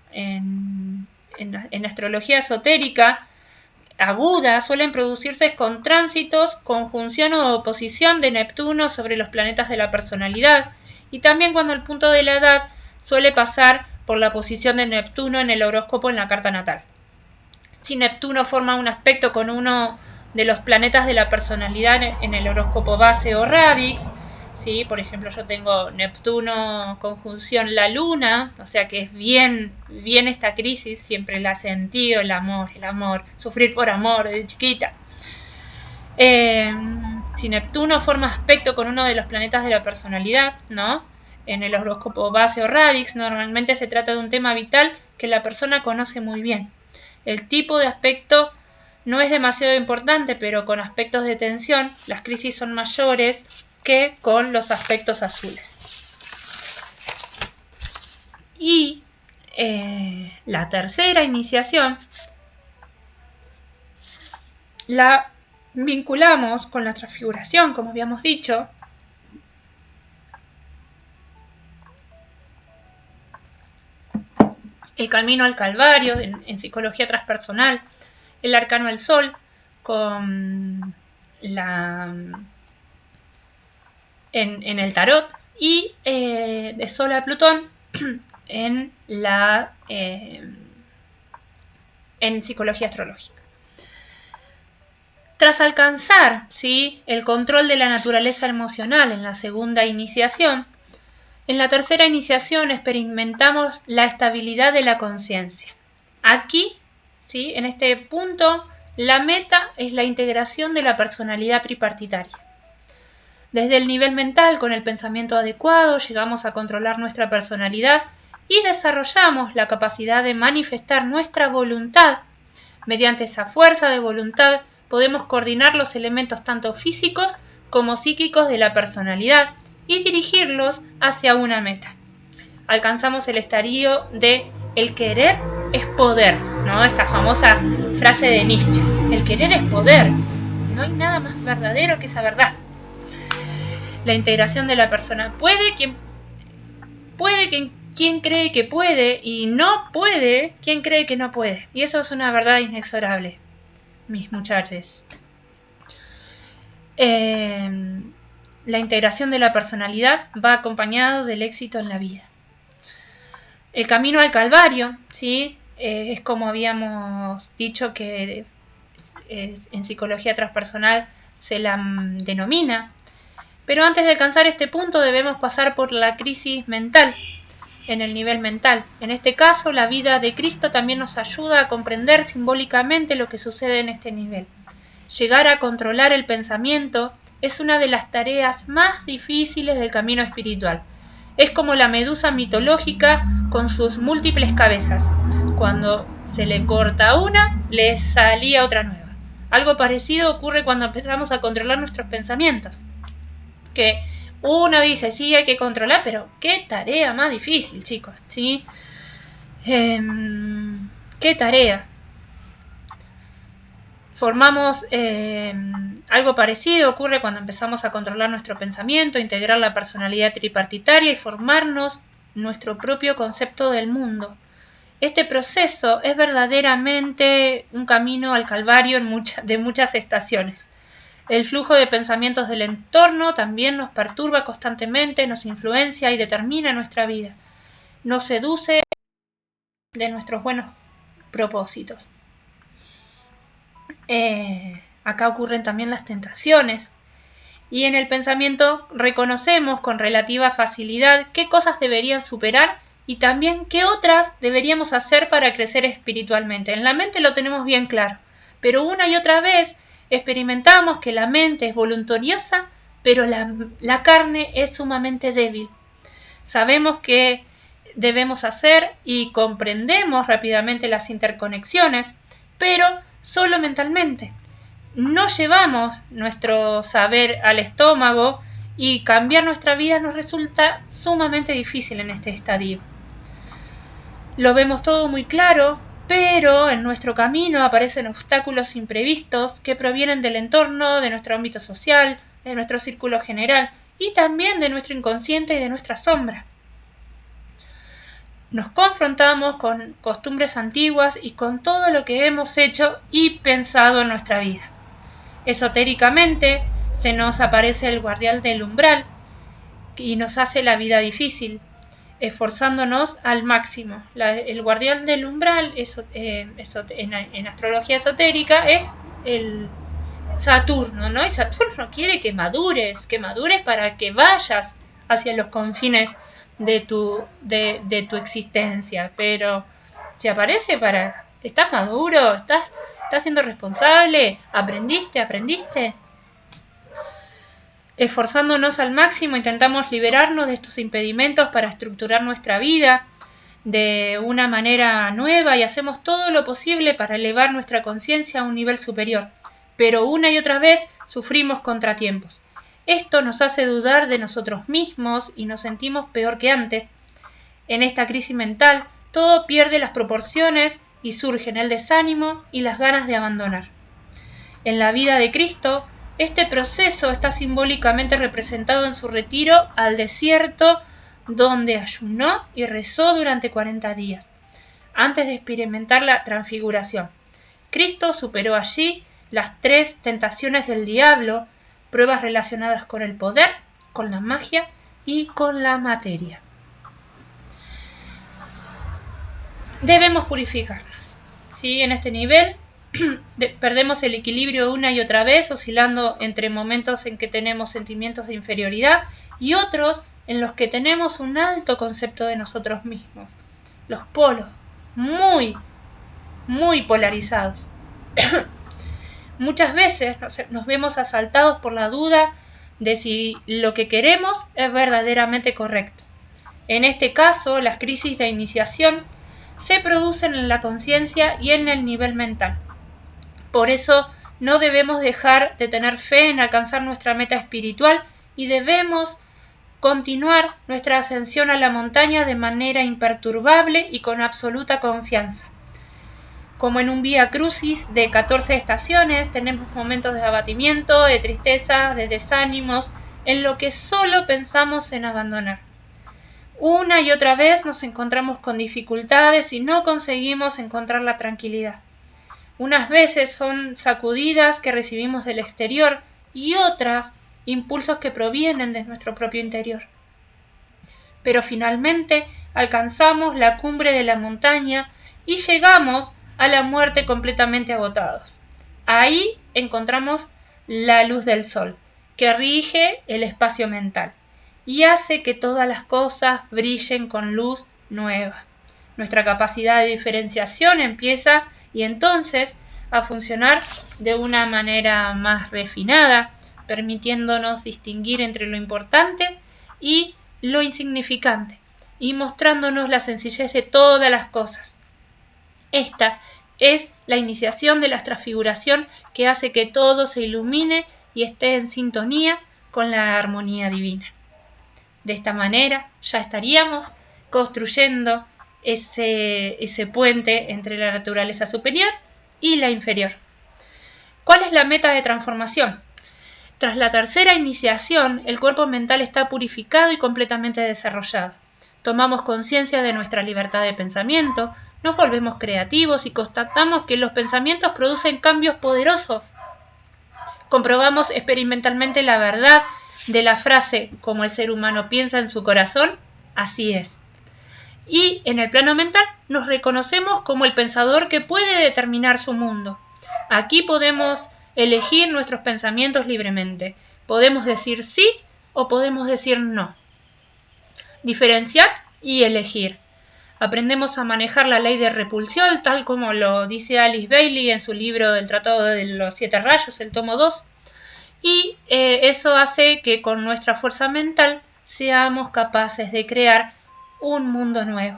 astrología esotérica aguda suelen producirse con tránsitos, conjunción o oposición de Neptuno sobre los planetas de la personalidad, y también cuando el punto de la edad suele pasar por la posición de Neptuno en el horóscopo en la carta natal. Si Neptuno forma un aspecto con uno de los planetas de la personalidad en el horóscopo base o radix, ¿sí? Por ejemplo, yo tengo Neptuno conjunción la luna, o sea que es bien esta crisis, siempre la he sentido, el amor, sufrir por amor desde chiquita. Si Neptuno forma aspecto con uno de los planetas de la personalidad, ¿no? En el horóscopo base o radix, normalmente se trata de un tema vital que la persona conoce muy bien. El tipo de aspecto no es demasiado importante, pero con aspectos de tensión, las crisis son mayores que con los aspectos azules. Y la tercera iniciación la vinculamos con la transfiguración, como habíamos dicho. El camino al Calvario en psicología transpersonal, el arcano del Sol con en el tarot, y de Sol a Plutón en psicología astrológica. Tras alcanzar, ¿sí?, el control de la naturaleza emocional en la segunda iniciación, en la tercera iniciación experimentamos la estabilidad de la conciencia. Aquí, ¿sí?, en este punto, la meta es la integración de la personalidad tripartitaria. Desde el nivel mental, con el pensamiento adecuado, llegamos a controlar nuestra personalidad y desarrollamos la capacidad de manifestar nuestra voluntad. Mediante esa fuerza de voluntad podemos coordinar los elementos tanto físicos como psíquicos de la personalidad y dirigirlos hacia una meta. Alcanzamos el estadio de el querer es poder, ¿no? Esta famosa frase de Nietzsche, el querer es poder, no hay nada más verdadero que esa verdad. La integración de la persona quien cree que puede, y no puede quien cree que no puede, y eso es una verdad inexorable, mis muchachos. la integración de la personalidad va acompañado del éxito en la vida. El camino al Calvario, ¿sí? Es como habíamos dicho que en psicología transpersonal se la denomina. Pero antes de alcanzar este punto debemos pasar por la crisis mental, en el nivel mental. En este caso, la vida de Cristo también nos ayuda a comprender simbólicamente lo que sucede en este nivel. Llegar a controlar el pensamiento es una de las tareas más difíciles del camino espiritual. Es como la medusa mitológica con sus múltiples cabezas. Cuando se le corta una, le salía otra nueva. Algo parecido ocurre cuando empezamos a controlar nuestros pensamientos. Que uno dice, sí, hay que controlar, pero qué tarea más difícil, chicos, ¿sí? ¿Qué tarea? Formamos algo parecido, ocurre cuando empezamos a controlar nuestro pensamiento, integrar la personalidad tripartitaria y formarnos nuestro propio concepto del mundo. Este proceso es verdaderamente un camino al calvario de muchas estaciones. El flujo de pensamientos del entorno también nos perturba constantemente, nos influencia y determina nuestra vida. Nos seduce de nuestros buenos propósitos. Acá ocurren también las tentaciones. Y en el pensamiento reconocemos con relativa facilidad qué cosas deberían superar y también qué otras deberíamos hacer para crecer espiritualmente. En la mente lo tenemos bien claro, pero una y otra vez experimentamos que la mente es voluntariosa, pero la carne es sumamente débil. Sabemos qué debemos hacer y comprendemos rápidamente las interconexiones, pero solo mentalmente. No llevamos nuestro saber al estómago y cambiar nuestra vida nos resulta sumamente difícil en este estadio. Lo vemos todo muy claro, pero en nuestro camino aparecen obstáculos imprevistos que provienen del entorno, de nuestro ámbito social, de nuestro círculo general y también de nuestro inconsciente y de nuestra sombra. Nos confrontamos con costumbres antiguas y con todo lo que hemos hecho y pensado en nuestra vida. Esotéricamente se nos aparece el guardián del umbral y nos hace la vida difícil, esforzándonos al máximo. El guardián del umbral en astrología esotérica es el Saturno, ¿no? Y Saturno quiere que madures para que vayas hacia los confines de tu existencia, pero se aparece para, ¿estás maduro? ¿Estás siendo responsable? ¿Aprendiste? Esforzándonos al máximo intentamos liberarnos de estos impedimentos para estructurar nuestra vida de una manera nueva y hacemos todo lo posible para elevar nuestra conciencia a un nivel superior, pero una y otra vez sufrimos contratiempos. Esto nos hace dudar de nosotros mismos y nos sentimos peor que antes. En esta crisis mental, todo pierde las proporciones y surgen el desánimo y las ganas de abandonar. En la vida de Cristo, este proceso está simbólicamente representado en su retiro al desierto, donde ayunó y rezó durante 40 días, antes de experimentar la transfiguración. Cristo superó allí las 3 tentaciones del diablo, pruebas relacionadas con el poder, con la magia y con la materia. Debemos purificarnos, ¿sí? En este nivel perdemos el equilibrio una y otra vez, oscilando entre momentos en que tenemos sentimientos de inferioridad y otros en los que tenemos un alto concepto de nosotros mismos. Los polos, muy, muy polarizados. Muchas veces nos vemos asaltados por la duda de si lo que queremos es verdaderamente correcto. En este caso, las crisis de iniciación se producen en la conciencia y en el nivel mental. Por eso, no debemos dejar de tener fe en alcanzar nuestra meta espiritual y debemos continuar nuestra ascensión a la montaña de manera imperturbable y con absoluta confianza. Como en un vía crucis de 14 estaciones, tenemos momentos de abatimiento, de tristeza, de desánimos, en lo que solo pensamos en abandonar. Una y otra vez nos encontramos con dificultades y no conseguimos encontrar la tranquilidad. Unas veces son sacudidas que recibimos del exterior y otras impulsos que provienen de nuestro propio interior. Pero finalmente alcanzamos la cumbre de la montaña y llegamos a la muerte completamente agotados. Ahí encontramos la luz del sol, que rige el espacio mental y hace que todas las cosas brillen con luz nueva. Nuestra capacidad de diferenciación empieza y entonces a funcionar de una manera más refinada, permitiéndonos distinguir entre lo importante y lo insignificante y mostrándonos la sencillez de todas las cosas. Esta es la iniciación de la transfiguración que hace que todo se ilumine y esté en sintonía con la armonía divina. De esta manera ya estaríamos construyendo ese puente entre la naturaleza superior y la inferior. ¿Cuál es la meta de transformación? Tras la tercera iniciación, el cuerpo mental está purificado y completamente desarrollado. Tomamos conciencia de nuestra libertad de pensamiento, nos volvemos creativos y constatamos que los pensamientos producen cambios poderosos. Comprobamos experimentalmente la verdad de la frase "como el ser humano piensa en su corazón, así es". Y en el plano mental nos reconocemos como el pensador que puede determinar su mundo. Aquí podemos elegir nuestros pensamientos libremente. Podemos decir sí o podemos decir no. Diferenciar y elegir. Aprendemos a manejar la ley de repulsión, tal como lo dice Alice Bailey en su libro del Tratado de los 7 Rayos, el tomo 2. Y eso hace que con nuestra fuerza mental seamos capaces de crear un mundo nuevo.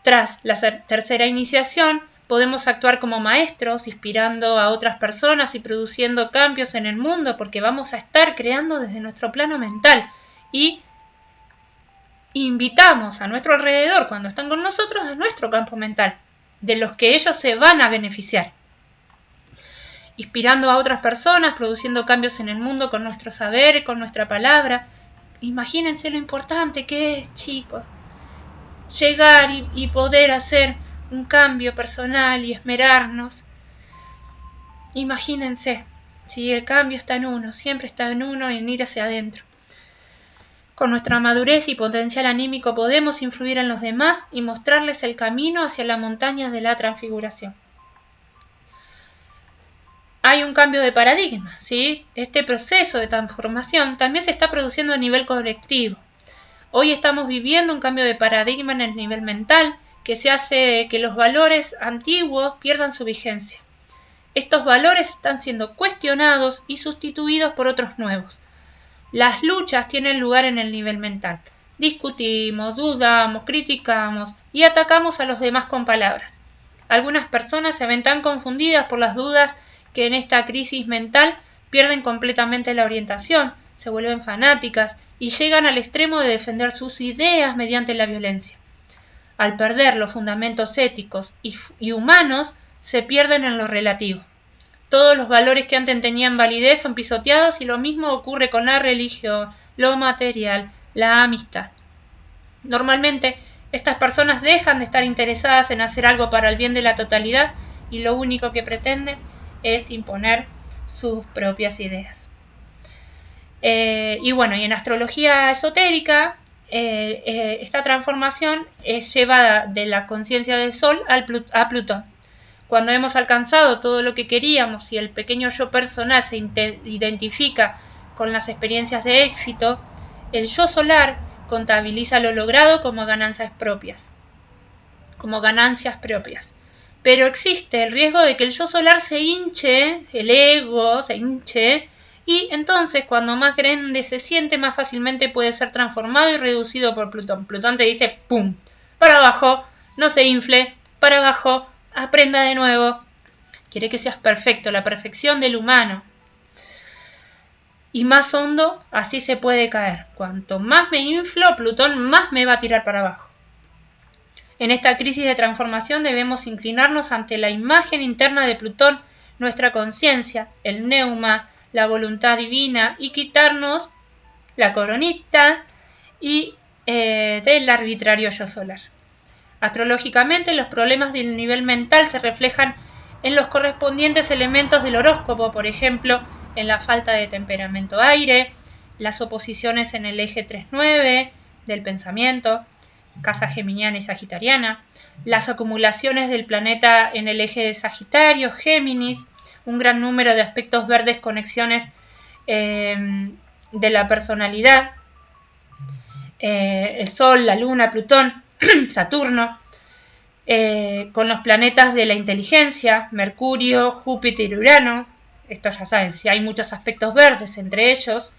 Tras la tercera iniciación, podemos actuar como maestros, inspirando a otras personas y produciendo cambios en el mundo, porque vamos a estar creando desde nuestro plano mental y invitamos a nuestro alrededor, cuando están con nosotros, a nuestro campo mental, de los que ellos se van a beneficiar. Inspirando a otras personas, produciendo cambios en el mundo con nuestro saber, con nuestra palabra. Imagínense lo importante que es, chicos, llegar y poder hacer un cambio personal y esmerarnos. Imagínense, si el cambio está en uno, siempre está en uno, en ir hacia adentro. Con nuestra madurez y potencial anímico podemos influir en los demás y mostrarles el camino hacia la montaña de la transfiguración. Hay un cambio de paradigma, ¿sí? Este proceso de transformación también se está produciendo a nivel colectivo. Hoy estamos viviendo un cambio de paradigma en el nivel mental que se hace que los valores antiguos pierdan su vigencia. Estos valores están siendo cuestionados y sustituidos por otros nuevos. Las luchas tienen lugar en el nivel mental. Discutimos, dudamos, criticamos y atacamos a los demás con palabras. Algunas personas se ven tan confundidas por las dudas que en esta crisis mental pierden completamente la orientación, se vuelven fanáticas y llegan al extremo de defender sus ideas mediante la violencia. Al perder los fundamentos éticos y humanos, se pierden en lo relativo. Todos los valores que antes tenían validez son pisoteados y lo mismo ocurre con la religión, lo material, la amistad. Normalmente, estas personas dejan de estar interesadas en hacer algo para el bien de la totalidad y lo único que pretenden es imponer sus propias ideas. Y en astrología esotérica, esta transformación es llevada de la conciencia del Sol a Plutón. Cuando hemos alcanzado todo lo que queríamos y el pequeño yo personal se identifica con las experiencias de éxito, el yo solar contabiliza lo logrado como ganancias propias. Pero existe el riesgo de que el yo solar se hinche, el ego se hinche, y entonces cuando más grande se siente, más fácilmente puede ser transformado y reducido por Plutón. Plutón te dice ¡pum! Para abajo, no se infle, para abajo, aprenda de nuevo. Quiere que seas perfecto, la perfección del humano. Y más hondo, así se puede caer. Cuanto más me inflo, Plutón más me va a tirar para abajo. En esta crisis de transformación debemos inclinarnos ante la imagen interna de Plutón, nuestra conciencia, el neuma, la voluntad divina y quitarnos la coronita y del arbitrario yo solar. Astrológicamente, los problemas del nivel mental se reflejan en los correspondientes elementos del horóscopo, por ejemplo, en la falta de temperamento aire, las oposiciones en el eje 3-9 del pensamiento, casa geminiana y sagitariana, las acumulaciones del planeta en el eje de Sagitario, Géminis, un gran número de aspectos verdes, conexiones de la personalidad, el Sol, la Luna, Plutón, Saturno, con los planetas de la inteligencia, Mercurio, Júpiter y Urano. Esto ya saben, si hay muchos aspectos verdes entre ellos,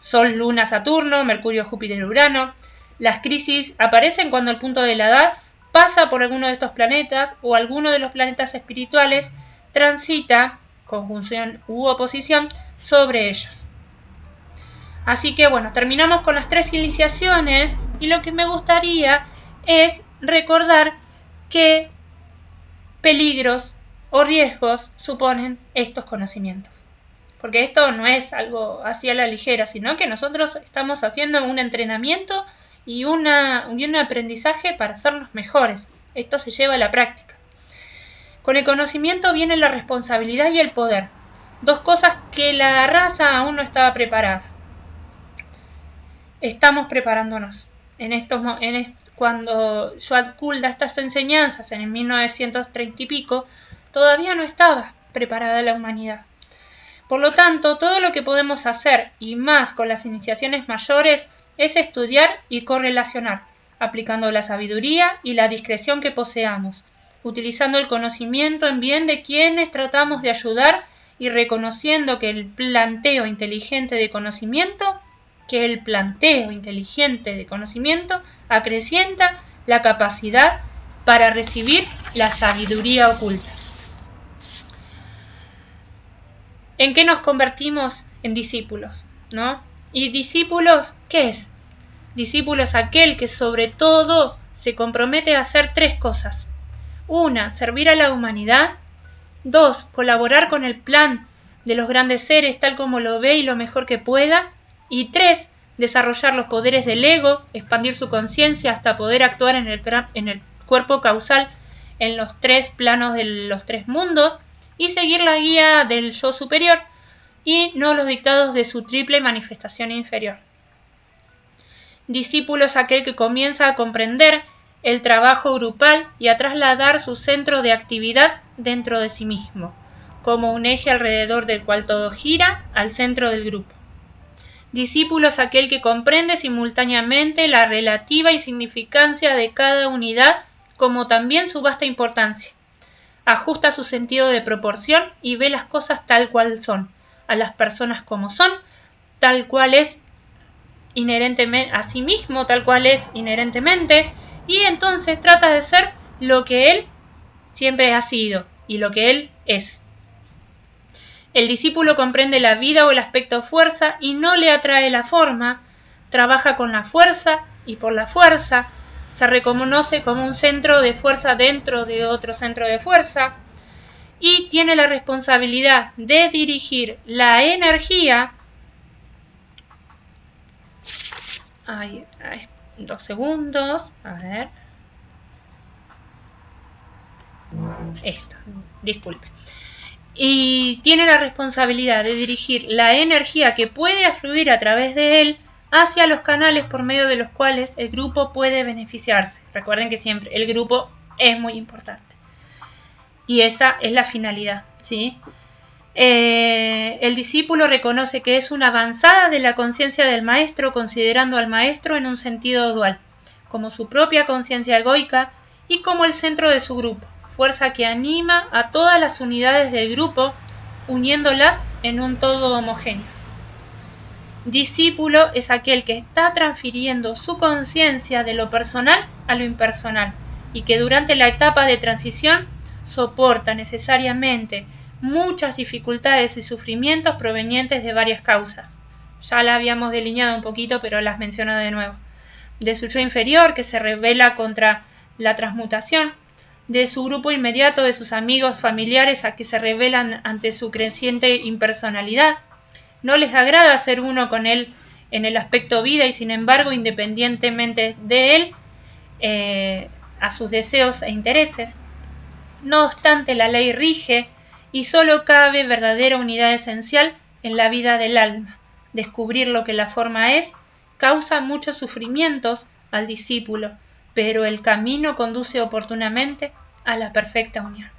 Sol, Luna, Saturno, Mercurio, Júpiter y Urano. Las crisis aparecen cuando el punto de la edad pasa por alguno de estos planetas o alguno de los planetas espirituales transita, conjunción u oposición, sobre ellos. Así que bueno, terminamos con las 3 iniciaciones y lo que me gustaría es recordar qué peligros o riesgos suponen estos conocimientos. Porque esto no es algo así a la ligera, sino que nosotros estamos haciendo un entrenamiento y un aprendizaje para hacernos mejores. Esto se lleva a la práctica. Con el conocimiento viene la responsabilidad y el poder. 2 cosas que la raza aún no estaba preparada. Estamos preparándonos. Cuando Shwad-Kul da estas enseñanzas en el 1930 y pico, todavía no estaba preparada la humanidad. Por lo tanto, todo lo que podemos hacer, y más con las iniciaciones mayores, es estudiar y correlacionar, aplicando la sabiduría y la discreción que poseamos, utilizando el conocimiento en bien de quienes tratamos de ayudar y reconociendo que el planteo inteligente de conocimiento acrecienta la capacidad para recibir la sabiduría oculta. ¿En qué nos convertimos? En discípulos, ¿no? ¿Y discípulos qué es? Discípulo es aquel que sobre todo se compromete a hacer 3 cosas. 1. Servir a la humanidad. 2. Colaborar con el plan de los grandes seres tal como lo ve y lo mejor que pueda. Y 3. Desarrollar los poderes del ego, expandir su conciencia hasta poder actuar en el cuerpo causal en los 3 planos de los 3 mundos y seguir la guía del yo superior y no los dictados de su triple manifestación inferior. Discípulo es aquel que comienza a comprender el trabajo grupal y a trasladar su centro de actividad dentro de sí mismo, como un eje alrededor del cual todo gira al centro del grupo. Discípulo es aquel que comprende simultáneamente la relativa insignificancia de cada unidad como también su vasta importancia. Ajusta su sentido de proporción y ve las cosas tal cual son, a las personas como son, tal cual es inherentemente a sí mismo, tal cual es inherentemente, y entonces trata de ser lo que él siempre ha sido y lo que él es. El discípulo comprende la vida o el aspecto fuerza y no le atrae la forma, trabaja con la fuerza y por la fuerza, se reconoce como un centro de fuerza dentro de otro centro de fuerza y tiene la responsabilidad de dirigir la energía. 2 segundos, a ver. Disculpe. Y tiene la responsabilidad de dirigir la energía que puede afluir a través de él hacia los canales por medio de los cuales el grupo puede beneficiarse. Recuerden que siempre el grupo es muy importante. Y esa es la finalidad, ¿sí? El discípulo reconoce que es una avanzada de la conciencia del maestro, considerando al maestro en un sentido dual, como su propia conciencia egoica y como el centro de su grupo, fuerza que anima a todas las unidades del grupo, uniéndolas en un todo homogéneo. Discípulo es aquel que está transfiriendo su conciencia de lo personal a lo impersonal y que durante la etapa de transición soporta necesariamente muchas dificultades y sufrimientos provenientes de varias causas. Ya la habíamos delineado un poquito, pero las menciono de nuevo. De su yo inferior, que se rebela contra la transmutación, de su grupo inmediato, de sus amigos, familiares, a que se rebelan ante su creciente impersonalidad. No les agrada ser uno con él en el aspecto vida y sin embargo, independientemente de él, a sus deseos e intereses. No obstante, la ley rige y solo cabe verdadera unidad esencial en la vida del alma. Descubrir lo que la forma es causa muchos sufrimientos al discípulo, pero el camino conduce oportunamente a la perfecta unión.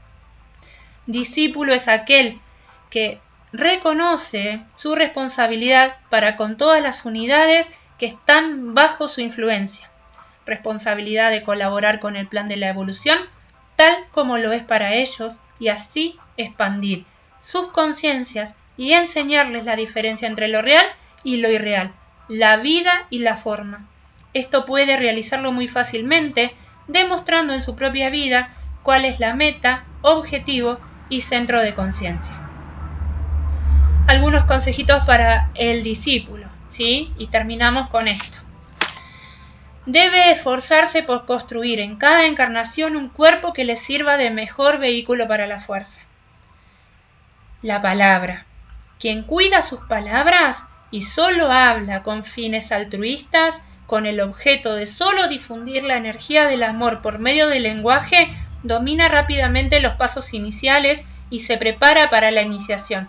Discípulo es aquel que reconoce su responsabilidad para con todas las unidades que están bajo su influencia. Responsabilidad de colaborar con el plan de la evolución, tal como lo es para ellos, y así expandir sus conciencias y enseñarles la diferencia entre lo real y lo irreal, la vida y la forma. Esto puede realizarlo muy fácilmente, demostrando en su propia vida cuál es la meta, objetivo y centro de conciencia. Algunos consejitos para el discípulo, ¿sí? Y terminamos con esto. Debe esforzarse por construir en cada encarnación un cuerpo que le sirva de mejor vehículo para la fuerza. La palabra. Quien cuida sus palabras y solo habla con fines altruistas, con el objeto de solo difundir la energía del amor por medio del lenguaje, domina rápidamente los pasos iniciales y se prepara para la iniciación.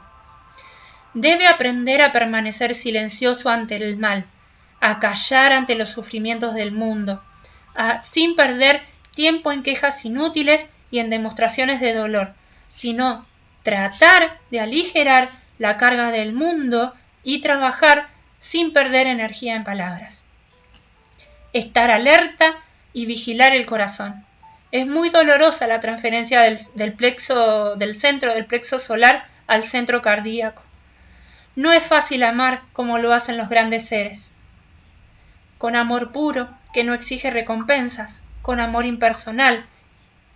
Debe aprender a permanecer silencioso ante el mal, a callar ante los sufrimientos del mundo, sin perder tiempo en quejas inútiles y en demostraciones de dolor, sino tratar de aligerar la carga del mundo y trabajar sin perder energía en palabras. Estar alerta y vigilar el corazón. Es muy dolorosa la transferencia del centro del plexo solar al centro cardíaco. No es fácil amar como lo hacen los grandes seres. Con amor puro, que no exige recompensas, con amor impersonal,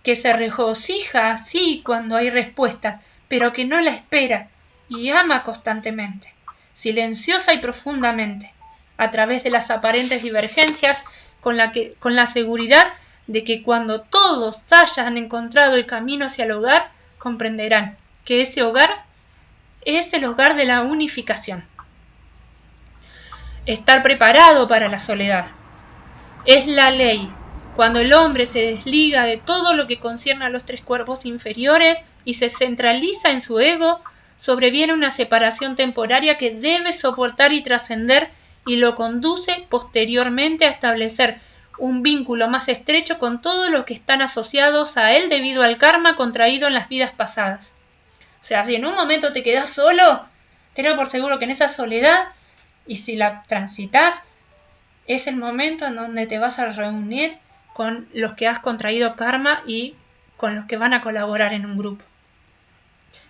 que se regocija sí cuando hay respuesta, pero que no la espera y ama constantemente, silenciosa y profundamente, a través de las aparentes divergencias, con la seguridad de que cuando todos hayan encontrado el camino hacia el hogar, comprenderán que ese hogar es el hogar de la unificación. Estar preparado para la soledad. Es la ley. Cuando el hombre se desliga de todo lo que concierne a los tres cuerpos inferiores y se centraliza en su ego, sobreviene una separación temporaria que debe soportar y trascender y lo conduce posteriormente a establecer un vínculo más estrecho con todos los que están asociados a él debido al karma contraído en las vidas pasadas. O sea, si en un momento te quedas solo, tenlo por seguro que en esa soledad, y si la transitas, es el momento en donde te vas a reunir con los que has contraído karma y con los que van a colaborar en un grupo.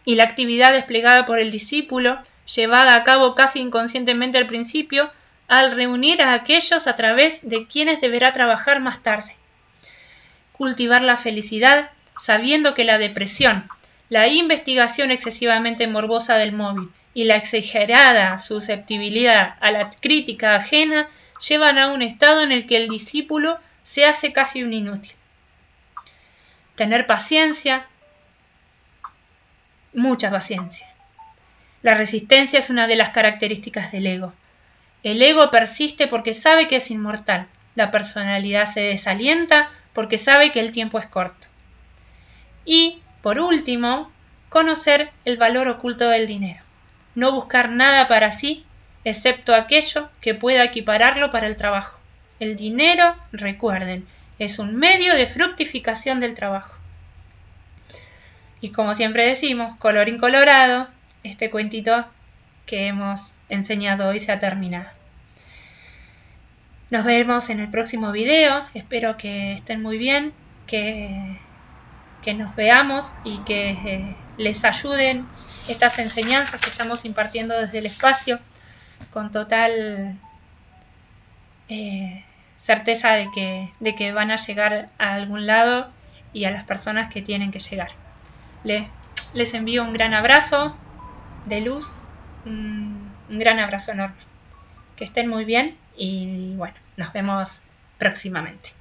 Y la actividad desplegada por el discípulo, llevada a cabo casi inconscientemente al principio, al reunir a aquellos a través de quienes deberá trabajar más tarde. Cultivar la felicidad, sabiendo que la depresión, la investigación excesivamente morbosa del móvil y la exagerada susceptibilidad a la crítica ajena llevan a un estado en el que el discípulo se hace casi un inútil. Tener paciencia, mucha paciencia. La resistencia es una de las características del ego. El ego persiste porque sabe que es inmortal. La personalidad se desalienta porque sabe que el tiempo es corto. Y, por último, conocer el valor oculto del dinero. No buscar nada para sí, excepto aquello que pueda equipararlo para el trabajo. El dinero, recuerden, es un medio de fructificación del trabajo. Y como siempre decimos, colorín colorado, este cuentito que hemos enseñado hoy se ha terminado. Nos vemos en el próximo video, espero que estén muy bien, que nos veamos y que les ayuden estas enseñanzas que estamos impartiendo desde el espacio con total certeza de que van a llegar a algún lado y a las personas que tienen que llegar. Les envío un gran abrazo de luz, un gran abrazo enorme. Que estén muy bien y bueno, nos vemos próximamente.